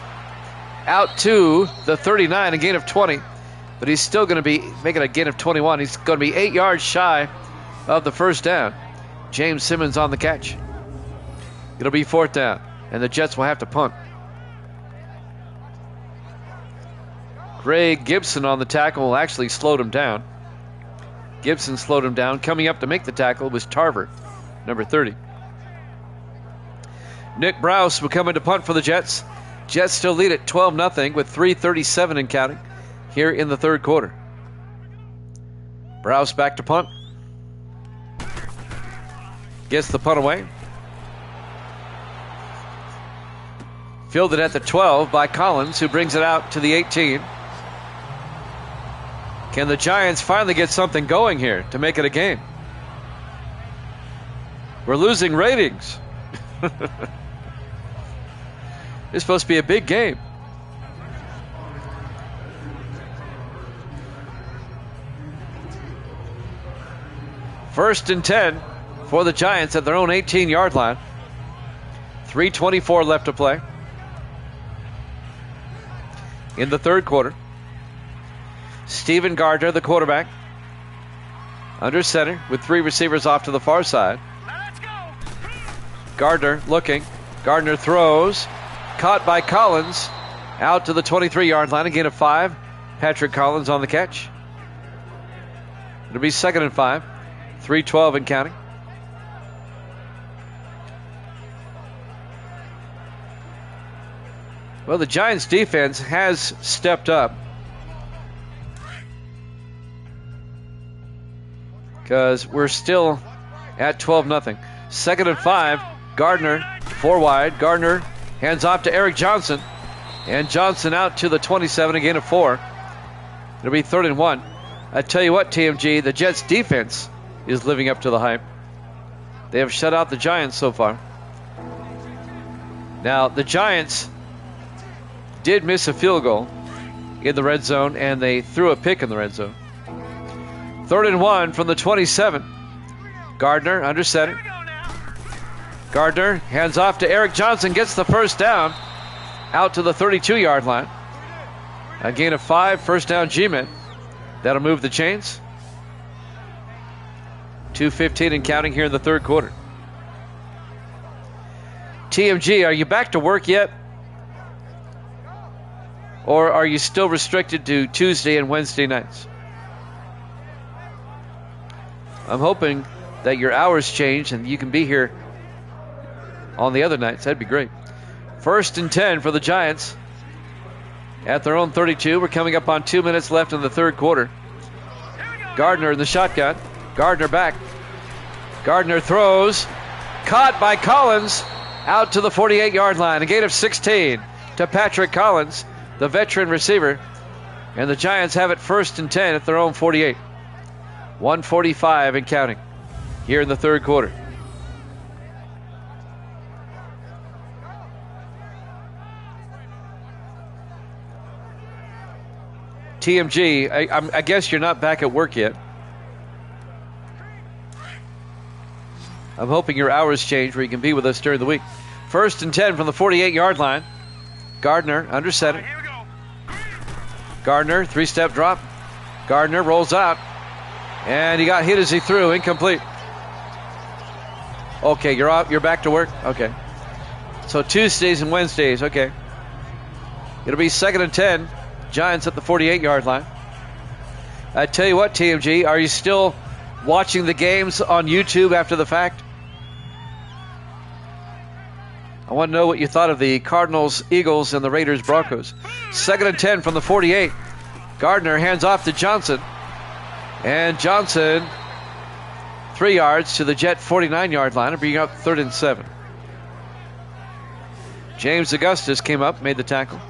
Out to the 39, a gain of 20. But he's still going to be making a gain of 21. He's going to be 8 yards shy of the first down. James Simmons on the catch. It'll be 4th down, and the Jets will have to punt. Greg Gibson on the tackle actually slowed him down. Gibson slowed him down. Coming up to make the tackle was Tarver, number 30. Nick Browse will come in to punt for the Jets. Jets still lead at 12-0 with 3:37 and counting here in the third quarter. Browse back to punt. Gets the punt away. Fielded at the 12 by Collins, who brings it out to the 18. Can the Giants finally get something going here to make it a game? We're losing ratings. It's supposed to be a big game. First and 10 for the Giants at their own 18-yard line. 3:24 left to play in the third quarter. Steven Gardner, the quarterback, under center with 3 receivers off to the far side. Gardner looking. Gardner throws. Caught by Collins. Out to the 23-yard line. A gain of 5. Patrick Collins on the catch. It'll be 2nd and 5. 3:12 and counting. Well, the Giants defense has stepped up. Because we're still at 12-0. 2nd and 5. Gardner, 4 wide. Gardner hands off to Eric Johnson. And Johnson out to the 27, a gain of 4. It'll be 3rd and 1. I tell you what, TMG, the Jets defense is living up to the hype. They have shut out the Giants so far. Now, the Giants did miss a field goal in the red zone, and they threw a pick in the red zone. 3rd and 1 from the 27. Gardner under center. Gardner hands off to Eric Johnson, gets the first down out to the 32-yard line. A gain of 5, first down G-Men. That'll move the chains. 2:15 and counting here in the third quarter. TMG, are you back to work yet? Or are you still restricted to Tuesday and Wednesday nights? I'm hoping that your hours change and you can be here on the other nights. That'd be great. 1st and 10 for the Giants at their own 32. We're coming up on 2 minutes left in the third quarter. Gardner in the shotgun. Gardner back. Gardner throws. Caught by Collins out to the 48-yard line. A gain of 16 to Patrick Collins, the veteran receiver. And the Giants have it 1st and 10 at their own 48. 1:45 and counting here in the third quarter. TMG, I guess you're not back at work yet. I'm hoping your hours change where you can be with us during the week. 1st and 10 from the 48-yard line. Gardner under center. Gardner, 3-step drop. Gardner rolls out. And he got hit as he threw. Incomplete. Okay, you're out. You're back to work? Okay. So Tuesdays and Wednesdays. Okay. It'll be 2nd and 10. Giants at the 48-yard line. I tell you what, TMG, are you still watching the games on YouTube after the fact? I want to know what you thought of the Cardinals, Eagles, and the Raiders, Broncos. 2nd and 10 from the 48. Gardner hands off to Johnson. And Johnson, 3 yards to the Jet 49-yard line, and bringing up 3rd and 7. James Augustus came up, made the tackle.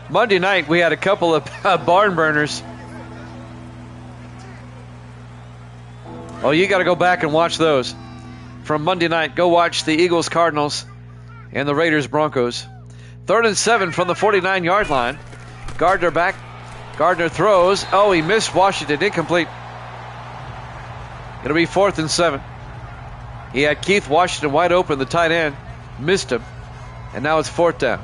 Monday night, we had a couple of barn burners. Oh, you got to go back and watch those. From Monday night, go watch the Eagles, Cardinals, and the Raiders, Broncos. 3rd and 7 from the 49-yard line. Gardner back. Gardner throws. Oh, he missed Washington. Incomplete. It'll be 4th and 7. He had Keith Washington wide open, the tight end. Missed him. And now it's 4th down.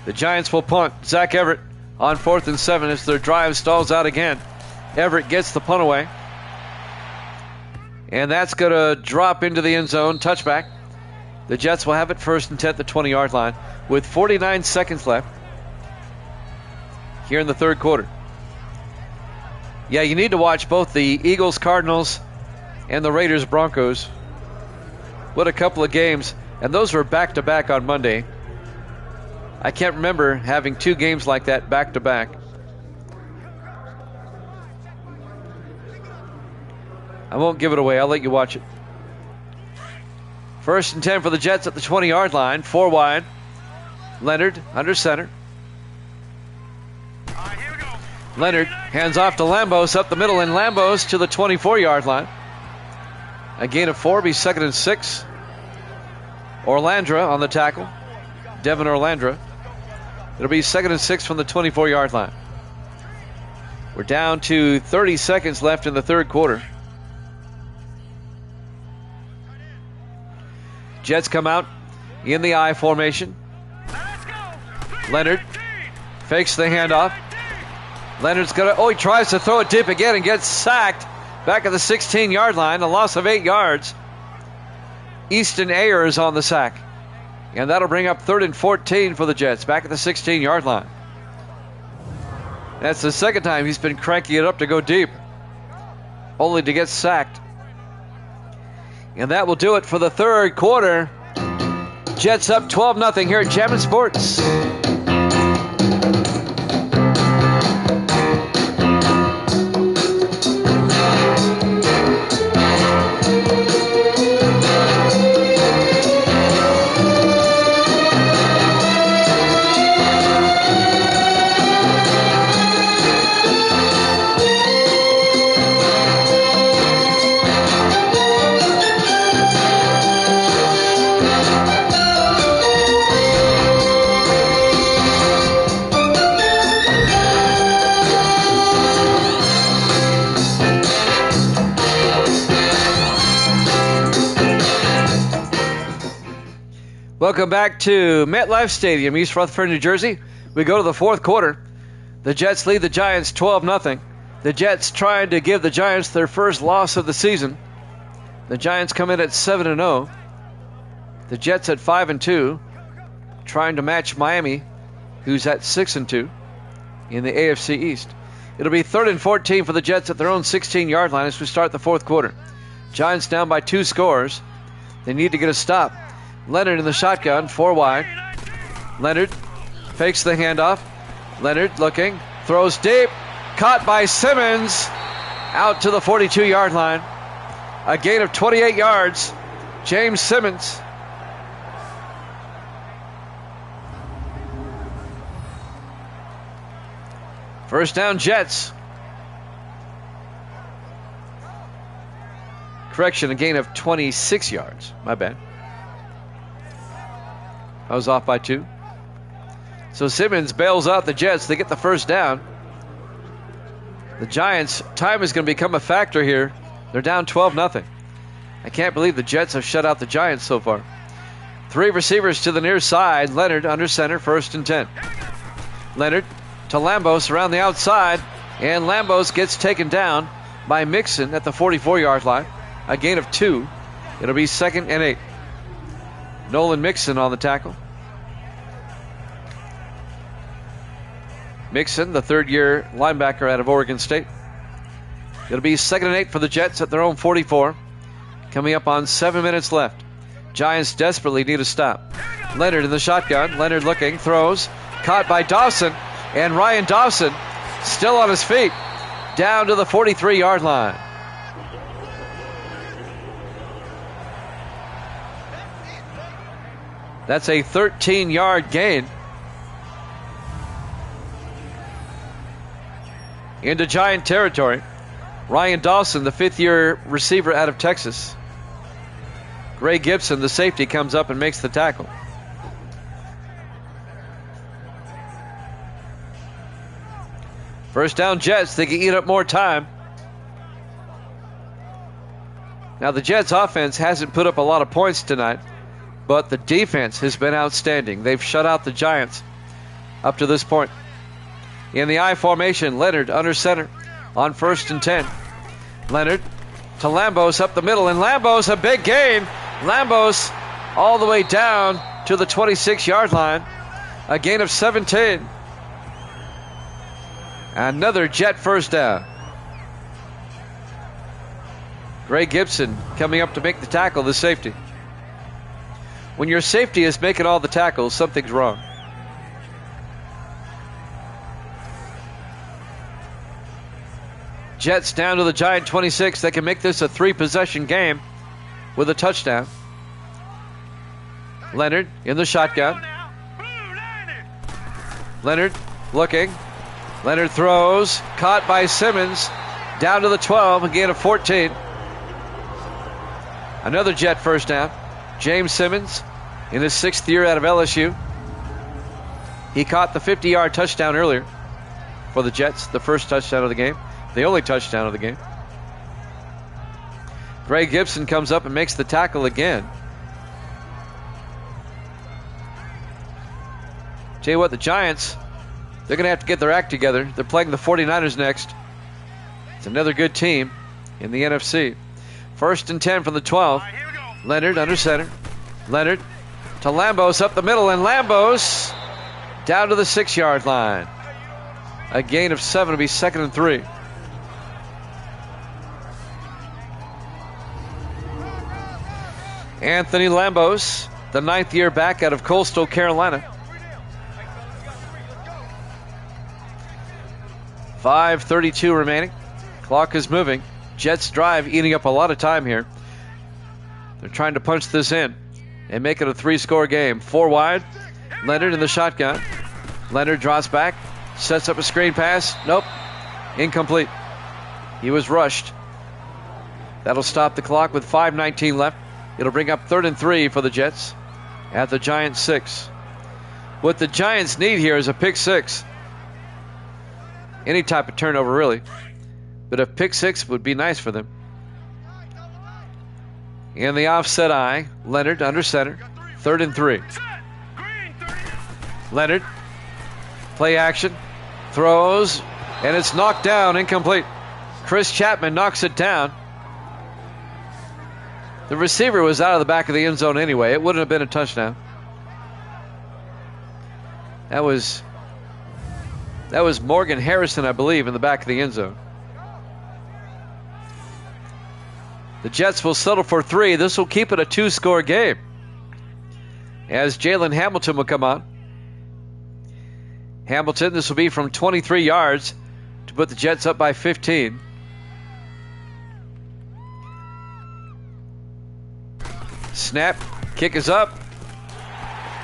The Giants will punt. Zach Everett on 4th and 7 as their drive stalls out again. Everett gets the punt away. And that's going to drop into the end zone. Touchback. The Jets will have it 1st and 10 at the 20-yard line with 49 seconds left here in the third quarter. Yeah, you need to watch both the Eagles, Cardinals, and the Raiders, Broncos. What a couple of games. And those were back-to-back on Monday. I can't remember having 2 games like that back-to-back. I won't give it away. I'll let you watch it. 1st and 10 for the Jets at the 20-yard line. 4 wide. Leonard under center. Leonard hands off to Lambos up the middle, and Lambos to the 24-yard line. A gain of 4, be 2nd and 6. Orlandra on the tackle. Devin Orlandra. It'll be 2nd and 6 from the 24-yard line. We're down to 30 seconds left in the third quarter. Jets come out in the I formation. Leonard fakes the handoff. Leonard's going to, he tries to throw it deep again and gets sacked back at the 16-yard line. A loss of 8 yards. Easton Ayers on the sack. And that'll bring up 3rd and 14 for the Jets, back at the 16-yard line. That's the second time he's been cranking it up to go deep, only to get sacked. And that will do it for the third quarter. Jets up 12-0 here at Jammin' Sports. Welcome back to MetLife Stadium, East Rutherford, New Jersey. We go to the fourth quarter. The Jets lead the Giants 12-0. The Jets trying to give the Giants their first loss of the season. The Giants come in at 7-0. The Jets at 5-2, trying to match Miami, who's at 6-2 in the AFC East. It'll be 3rd and 14 for the Jets at their own 16-yard line as we start the fourth quarter. Giants down by 2 scores. They need to get a stop. Leonard in the shotgun, 4 wide. Leonard fakes the handoff. Leonard looking, throws deep, caught by Simmons, out to the 42-yard line. A gain of 28 yards. James Simmons. First down, Jets. Correction, a gain of 26 yards. My bad. I was off by 2. So Simmons bails out the Jets. They get the first down. The Giants, time is going to become a factor here. They're down 12-0. I can't believe the Jets have shut out the Giants so far. 3 receivers to the near side. Leonard under center, 1st and 10. Leonard to Lambos around the outside. And Lambos gets taken down by Mixon at the 44-yard line. A gain of 2. It'll be 2nd and 8. Nolan Mixon on the tackle. Mixon, the third-year linebacker out of Oregon State. It'll be 2nd and 8 for the Jets at their own 44. Coming up on 7 minutes left. Giants desperately need a stop. Leonard in the shotgun. Leonard looking, throws. Caught by Dawson. And Ryan Dawson still on his feet. Down to the 43-yard line. That's a 13-yard gain. Into Giant territory. Ryan Dawson, the 5th-year receiver out of Texas. Gray Gibson, the safety, comes up and makes the tackle. First down, Jets. They can eat up more time. Now, the Jets' offense hasn't put up a lot of points tonight, but the defense has been outstanding. They've shut out the Giants up to this point. In the I formation, Leonard under center on 1st and 10. Leonard to Lambos up the middle, and Lambos a big gain. Lambos all the way down to the 26-yard line. A gain of 17. Another Jet first down. Gray Gibson coming up to make the tackle, the safety. When your safety is making all the tackles, something's wrong. Jets down to the Giant 26. They can make this a 3-possession game with a touchdown. Leonard in the shotgun. Leonard looking. Leonard throws. Caught by Simmons. Down to the 12. A gain of 14. Another Jet first down. James Simmons in his 6th year out of LSU. He caught the 50-yard touchdown earlier for the Jets, the first touchdown of the game, the only touchdown of the game. Gray Gibson comes up and makes the tackle again. Tell you what, the Giants, they're going to have to get their act together. They're playing the 49ers next. It's another good team in the NFC. 1st and 10 from the 12. Leonard under center. Leonard to Lambos up the middle, and Lambos down to the 6-yard line. A gain of 7 to be 2nd and 3. Anthony Lambos, the 9th-year back out of Coastal Carolina. 5:32 remaining. Clock is moving. Jets drive, eating up a lot of time here. They're trying to punch this in and make it a 3-score game. 4 wide. Leonard in the shotgun. Leonard draws back, sets up a screen pass. Nope. Incomplete. He was rushed. That'll stop the clock with 5:19 left. It'll bring up 3rd and 3 for the Jets at the Giants 6. What the Giants need here is a pick 6. Any type of turnover, really. But a pick 6 would be nice for them. In the offset eye, Leonard under center. 3rd and 3. Leonard, play action, throws, and it's knocked down, incomplete. Chris Chapman knocks it down. The receiver was out of the back of the end zone anyway. It wouldn't have been a touchdown. That was Morgan Harrison, I believe, in the back of the end zone. The Jets will settle for 3. This will keep it a 2-score game, as Jalen Hamilton will come on. Hamilton, this will be from 23 yards to put the Jets up by 15. Snap, kick is up.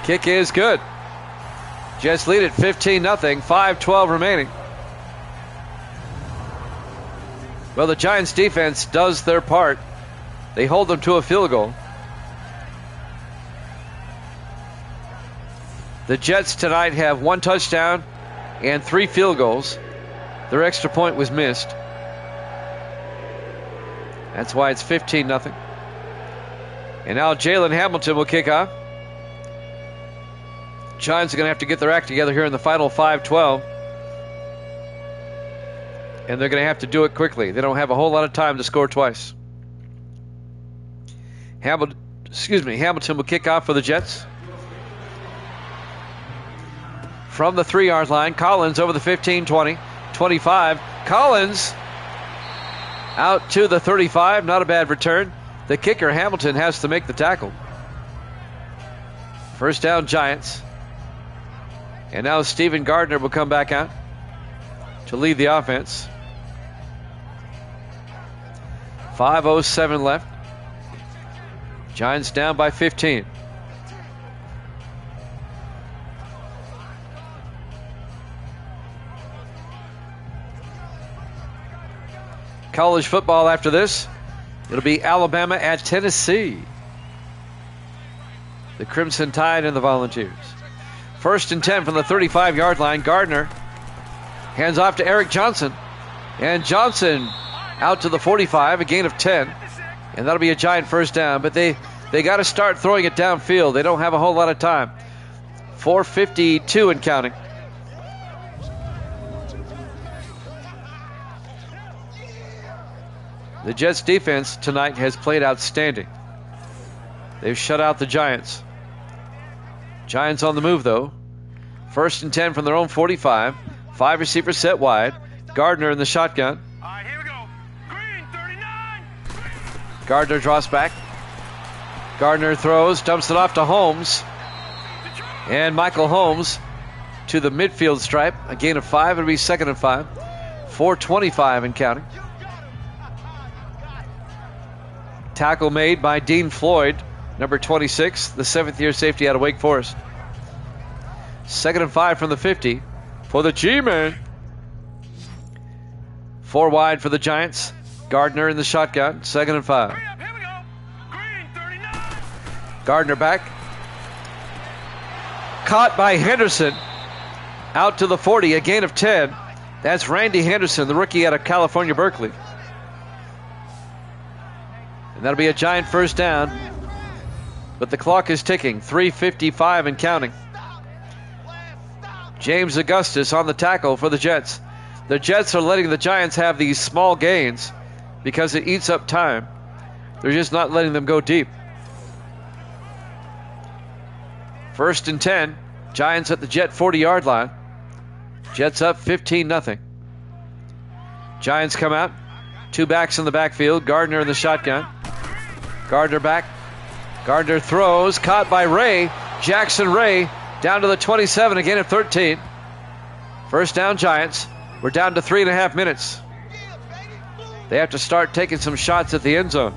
Kick is good. Jets lead at 15-0, 5:12 remaining. Well, the Giants defense does their part. They hold them to a field goal. The Jets tonight have 1 touchdown and 3 field goals. Their extra point was missed. That's why it's 15-0. And now Jalen Hamilton will kick off. Giants are going to have to get their act together here in the final 5:12. And they're going to have to do it quickly. They don't have a whole lot of time to score twice. Hamilton will kick off for the Jets. From the 3-yard line, Collins over the 15, 20, 25. Collins out to the 35. Not a bad return. The kicker, Hamilton, has to make the tackle. First down, Giants. And now Stephen Gardner will come back out to lead the offense. 5:07 left. Giants down by 15. College football after this. It'll be Alabama at Tennessee. The Crimson Tide and the Volunteers. 1st and 10 from the 35-yard line. Gardner hands off to Eric Johnson. And Johnson out to the 45, a gain of 10. And that'll be a Giant first down. But they got to start throwing it downfield. They don't have a whole lot of time. 4:52 and counting. The Jets defense tonight has played outstanding. They've shut out the Giants. Giants on the move, though. 1st and 10 from their own 45. 5 receivers set wide. Gardner in the shotgun.
All right, here we go. Green, 39.
Gardner draws back. Gardner throws, dumps it off to Holmes. And Michael Holmes to the midfield stripe. A gain of 5. It'll be 2nd and 5. 4:25 and counting. Tackle made by Dean Floyd, number 26, the 7th-year safety out of Wake Forest. 2nd and 5 from the 50 for the G-Men. 4 wide for the Giants. Gardner in the shotgun. 2nd and 5.
Hurry up, here we go. Green, 39.
Gardner back. Caught by Henderson. Out to the 40, a gain of 10. That's Randy Henderson, the rookie out of California, Berkeley. And that'll be a Giant first down. But the clock is ticking. 3:55 and counting. James Augustus on the tackle for the Jets. The Jets are letting the Giants have these small gains because it eats up time. They're just not letting them go deep. 1st and 10. Giants at the Jet 40-yard line. Jets up 15-0. Giants come out. 2 backs in the backfield. Gardner in the shotgun. Gardner back. Gardner throws, caught by Ray. Jackson Ray down to the 27, again at 13. First down, Giants. We're down to 3.5 minutes. They have to start taking some shots at the end zone.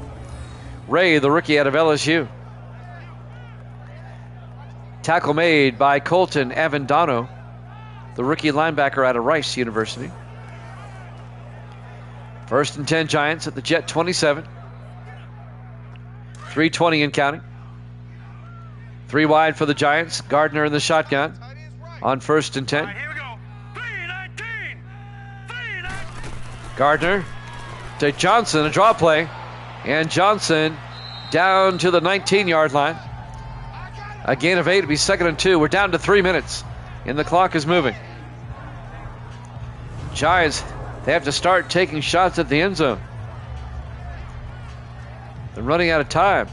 Ray, the rookie out of LSU. Tackle made by Colton Avendano, the rookie linebacker out of Rice University. First and 10 Giants at the Jet 27. 3:20 and counting. 3 wide for the Giants. Gardner in the shotgun on first and 10.
All right, here we go. 319. 319.
Gardner to Johnson, a draw play. And Johnson down to the 19-yard line. A gain of 8, it'll be 2nd and 2. We're down to 3 minutes, and the clock is moving. Giants, they have to start taking shots at the end zone. They're running out of time,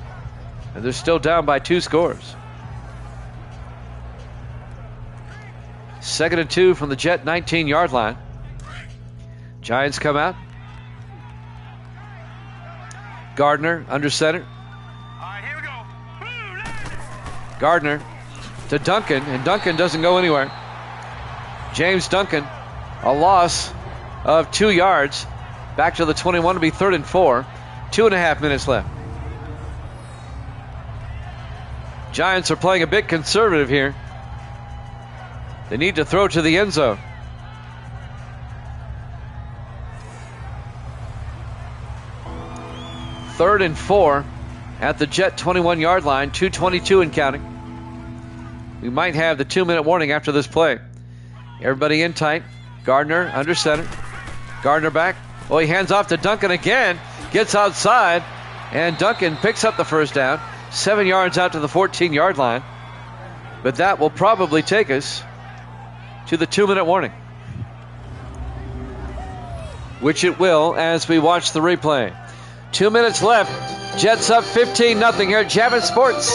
and they're still down by 2 scores. 2nd and 2 from the Jet 19-yard line. Giants come out. Gardner under center.
All right, here we go. Blue,
Gardner to Duncan, and Duncan doesn't go anywhere. James Duncan, a loss of 2 yards. Back to the 21 to be 3rd and 4. 2.5 minutes left. Giants are playing a bit conservative here. They need to throw to the end zone. Third and 4 at the Jet 21-yard line, 2:22 and counting. We might have the 2-minute warning after this play. Everybody in tight. Gardner under center. Gardner back. Oh, he hands off to Duncan again. Gets outside, and Duncan picks up the first down. 7 yards out to the 14-yard line. But that will probably take us to the 2-minute warning, which it will as we watch the replay. 2 minutes left. Jets up 15-0 here at Javits Sports.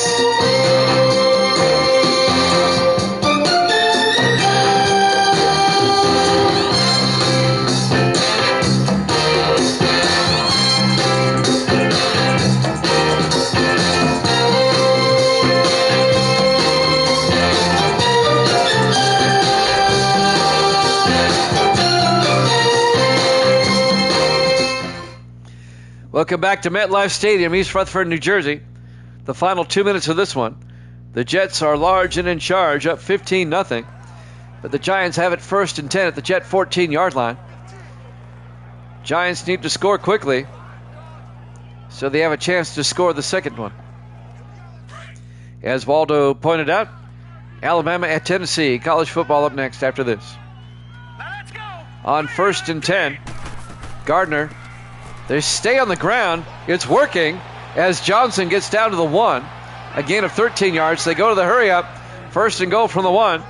Welcome back to MetLife Stadium, East Rutherford, New Jersey. The final 2 minutes of this one. The Jets are large and in charge, up 15-0. But the Giants have it 1st and 10 at the Jet 14-yard line. Giants need to score quickly, so they have a chance to score the second one. As Waldo pointed out, Alabama at Tennessee. College football up next after this.
Now let's go.
On 1st and 10, Gardner. They stay on the ground. It's working as Johnson gets down to the 1. A gain of 13 yards. They go to the hurry up. 1st and goal from the 1.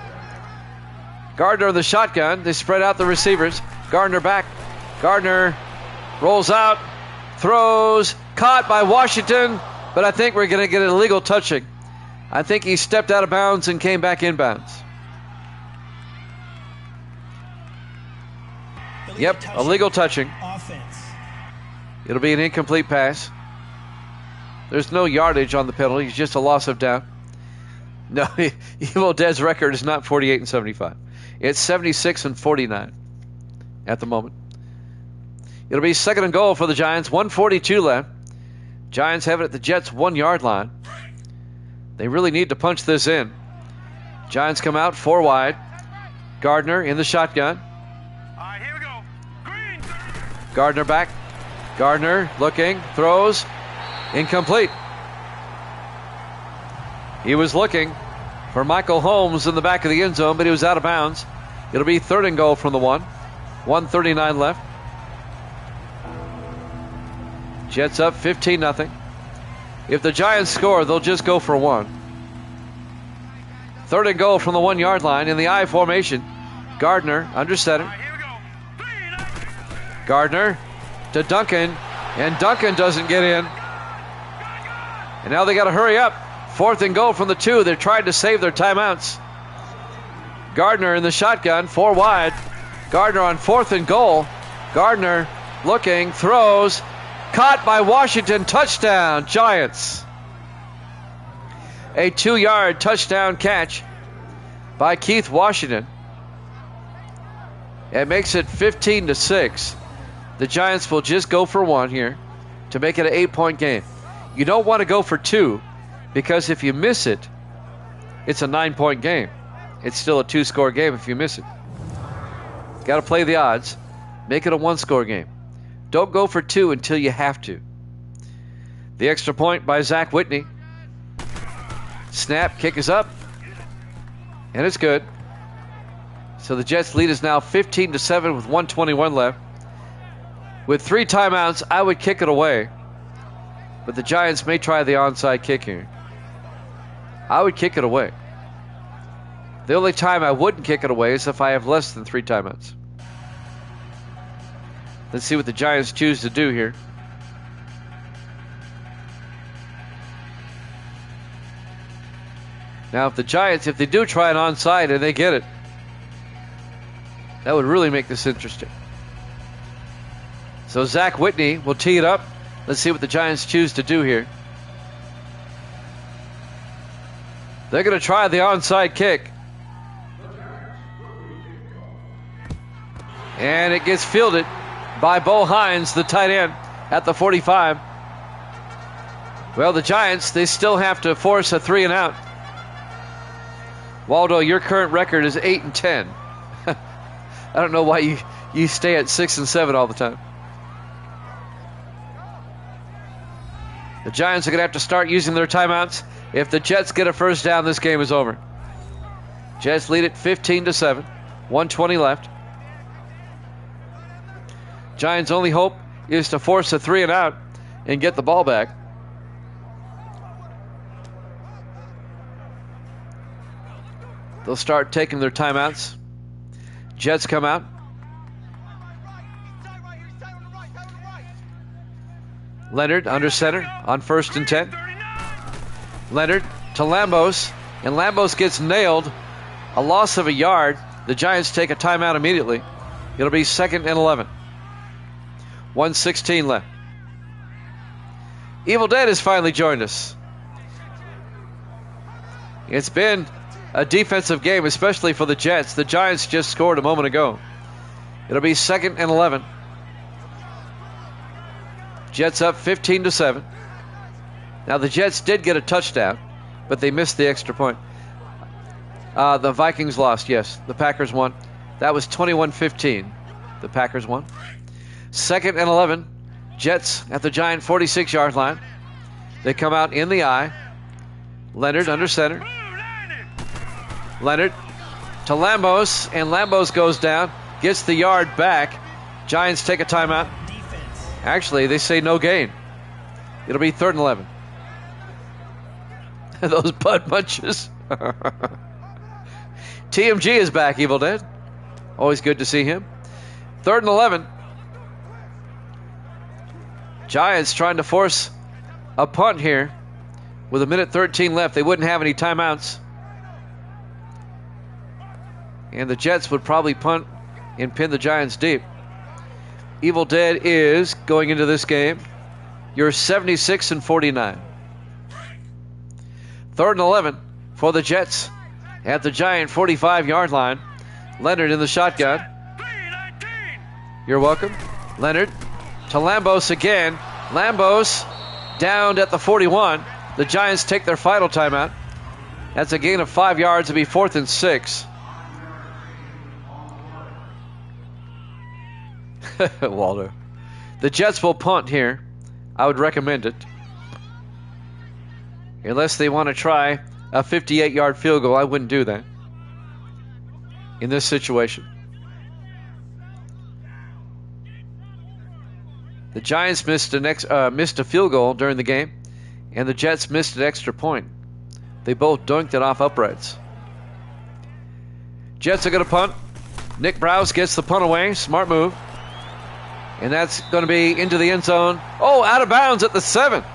Gardner in the shotgun. They spread out the receivers. Gardner back. Gardner rolls out. Throws. Caught by Washington. But I think we're going to get an illegal touching. I think he stepped out of bounds and came back inbounds. Yep, illegal touching.
Offense.
It'll be an incomplete pass. There's no yardage on the penalty. It's just a loss of down. No, Evil Dead's record is not 48 and 75. It's 76 and 49 at the moment. It'll be 2nd and goal for the Giants. 1:42 left. Giants have it at the Jets' 1-yard line. They really need to punch this in. Giants come out 4 wide. Gardner in the shotgun.
All right, here we go. Green.
Gardner back. Gardner looking, throws, incomplete. He was looking for Michael Holmes in the back of the end zone, but he was out of bounds. It'll be 3rd and goal from the 1. 1:39 left. Jets up 15-0. If the Giants score, they'll just go for 1. 3rd and goal from the 1-yard line in the I formation. Gardner under center.
All right, here we go. 319.
Gardner to Duncan, and Duncan doesn't get in. And now they got to hurry up. 4th and goal from the 2. They're trying to save their timeouts. Gardner in the shotgun, 4 wide. Gardner on 4th and goal. Gardner looking, throws, caught by Washington, touchdown, Giants. A 2-yard touchdown catch by Keith Washington. It makes it 15-6. The Giants will just go for 1 here to make it an 8-point game. You don't want to go for 2 because if you miss it, it's a 9-point game. It's still a 2-score game if you miss it. Got to play the odds. Make it a 1-score game. Don't go for 2 until you have to. The extra point by Zach Whitney. Snap, kick is up. And it's good. So the Jets lead is now 15-7 with 1:21 left. With 3 timeouts, I would kick it away. But the Giants may try the onside kick here. I would kick it away. The only time I wouldn't kick it away is if I have less than 3 timeouts. Let's see what the Giants choose to do here. Now, if the Giants, if they do try an onside and they get it, that would really make this interesting. So Zach Whitney will tee it up. Let's see what the Giants choose to do here. They're going to try the onside kick. And it gets fielded by Bo Hines, the tight end, at the 45. Well, the Giants, they still have to force a 3-and-out. Waldo, your current record is 8-10. I don't know why you stay at 6-7 all the time. The Giants are going to have to start using their timeouts. If the Jets get a first down, this game is over. Jets lead it 15-7. 1:20 left. Giants' only hope is to force a 3-and-out and get the ball back. They'll start taking their timeouts. Jets come out. Leonard under center on 1st and 10. Leonard to Lambos, and Lambos gets nailed. A loss of a yard. The Giants take a timeout immediately. It'll be 2nd and 11. 1:16 left. Evil Dead has finally joined us. It's been a defensive game, especially for the Jets. The Giants just scored a moment ago. It'll be 2nd and 11. Jets up 15-7. Now the Jets did get a touchdown, but they missed the extra point. The Vikings lost, yes. The Packers won. That was 21-15. The Packers won. 2nd and 11. Jets at the Giant 46-yard line. They come out in the I. Leonard under center. Leonard to Lambos, and Lambos goes down, gets the yard back. Giants take a timeout. Actually, they say no gain. It'll be 3rd and 11. Those butt munches. TMG is back, Evil Dead. Always good to see him. 3rd and 11. Giants trying to force a punt here with 1:13 left. They wouldn't have any timeouts. And the Jets would probably punt and pin the Giants deep. Evil Dead is going into this game. You're 76-49. 3rd and 11 for the Jets at the Giant 45-yard line. Leonard in the shotgun. You're welcome. Leonard to Lambos again. Lambos downed at the 41. The Giants take their final timeout. That's a gain of 5 yards. It'll be 4th and 6. Waldo. The Jets will punt here. I would recommend it. Unless they want to try a 58-yard field goal, I wouldn't do that in this situation. The Giants missed a field goal during the game, and the Jets missed an extra point. They both dunked it off uprights. Jets are going to punt. Nick Browse gets the punt away. Smart move. And that's going to be into the end zone. Oh, out of bounds at the 7.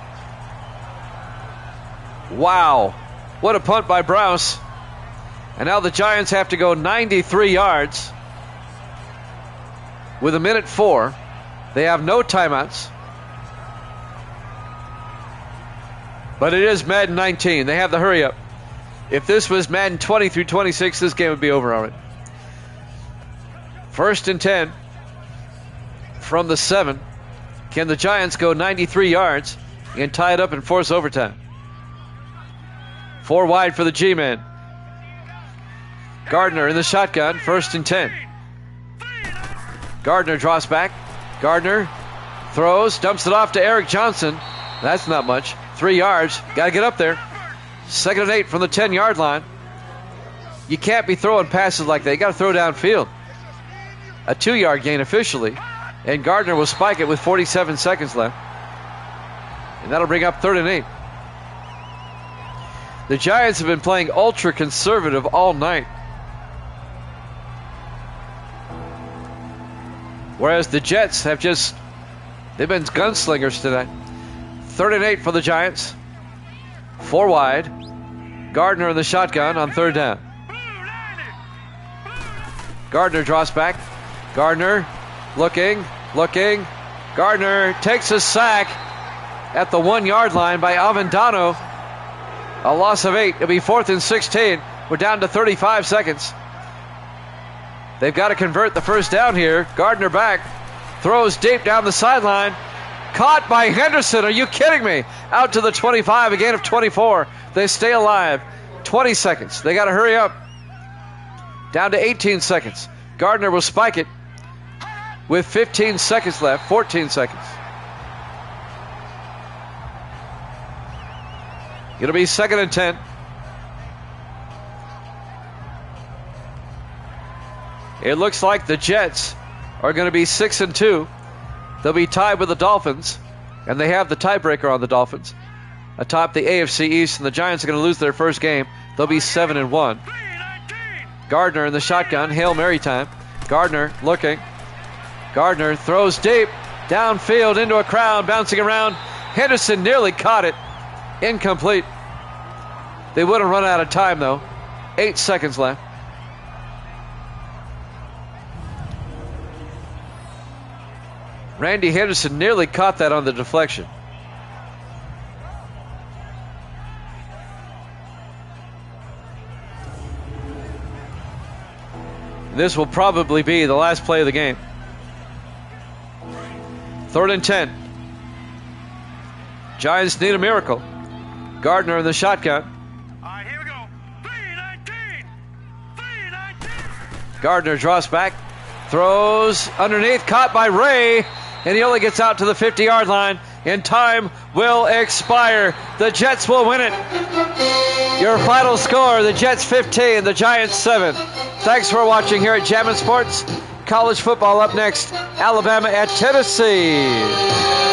Wow. What a punt by Browse. And now the Giants have to go 93 yards with 1:04. They have no timeouts. But it is Madden 19. They have the hurry up. If this was Madden 20 through 26, this game would be over already. 1st and 10 from the 7. Can the Giants go 93 yards and tie it up and force overtime? 4 wide for the G-men. Gardner in the shotgun, 1st and 10. Gardner draws back. Gardner throws, dumps it off to Eric Johnson. That's not much. 3 yards. Got to get up there. 2nd and 8 from the 10-yard line. You can't be throwing passes like that. You got to throw downfield. A 2-yard gain officially. And Gardner will spike it with 47 seconds left. And that'll bring up 3rd and 8. The Giants have been playing ultra conservative all night. Whereas the Jets have they've been gunslingers tonight. 3rd and 8 for the Giants. 4 wide. Gardner in the shotgun on 3rd down. Gardner draws back. Gardner looking. Gardner takes a sack at the 1-yard line by Avendano. A loss of 8. It'll be 4th and 16. We're down to 35 seconds. They've got to convert the 1st down here. Gardner back. Throws deep down the sideline. Caught by Henderson. Are you kidding me? Out to the 25. A gain of 24. They stay alive. 20 seconds. They got to hurry up. Down to 18 seconds. Gardner will spike it with 15 seconds left. 14 seconds. It'll be 2nd and 10. It looks like the Jets are going to be 6 and 2. They'll be tied with the Dolphins, and they have the tiebreaker on the Dolphins atop the AFC East, and the Giants are going to lose their first game. They'll be 7 and 1. Gardner in the shotgun, Hail Mary time. Gardner looking. Gardner throws deep, downfield into a crowd, bouncing around. Henderson nearly caught it. Incomplete. They would have run out of time, though. 8 seconds left. Randy Henderson nearly caught that on the deflection. This will probably be the last play of the game. 3rd and 10. Giants need a miracle. Gardner in the shotgun.
All right, here we go. 319. 319.
Gardner draws back. Throws underneath. Caught by Ray. And he only gets out to the 50-yard line. And time will expire. The Jets will win it. Your final score, the Jets 15, the Giants 7. Thanks for watching here at Jammin' Sports. College football up next. Alabama at Tennessee.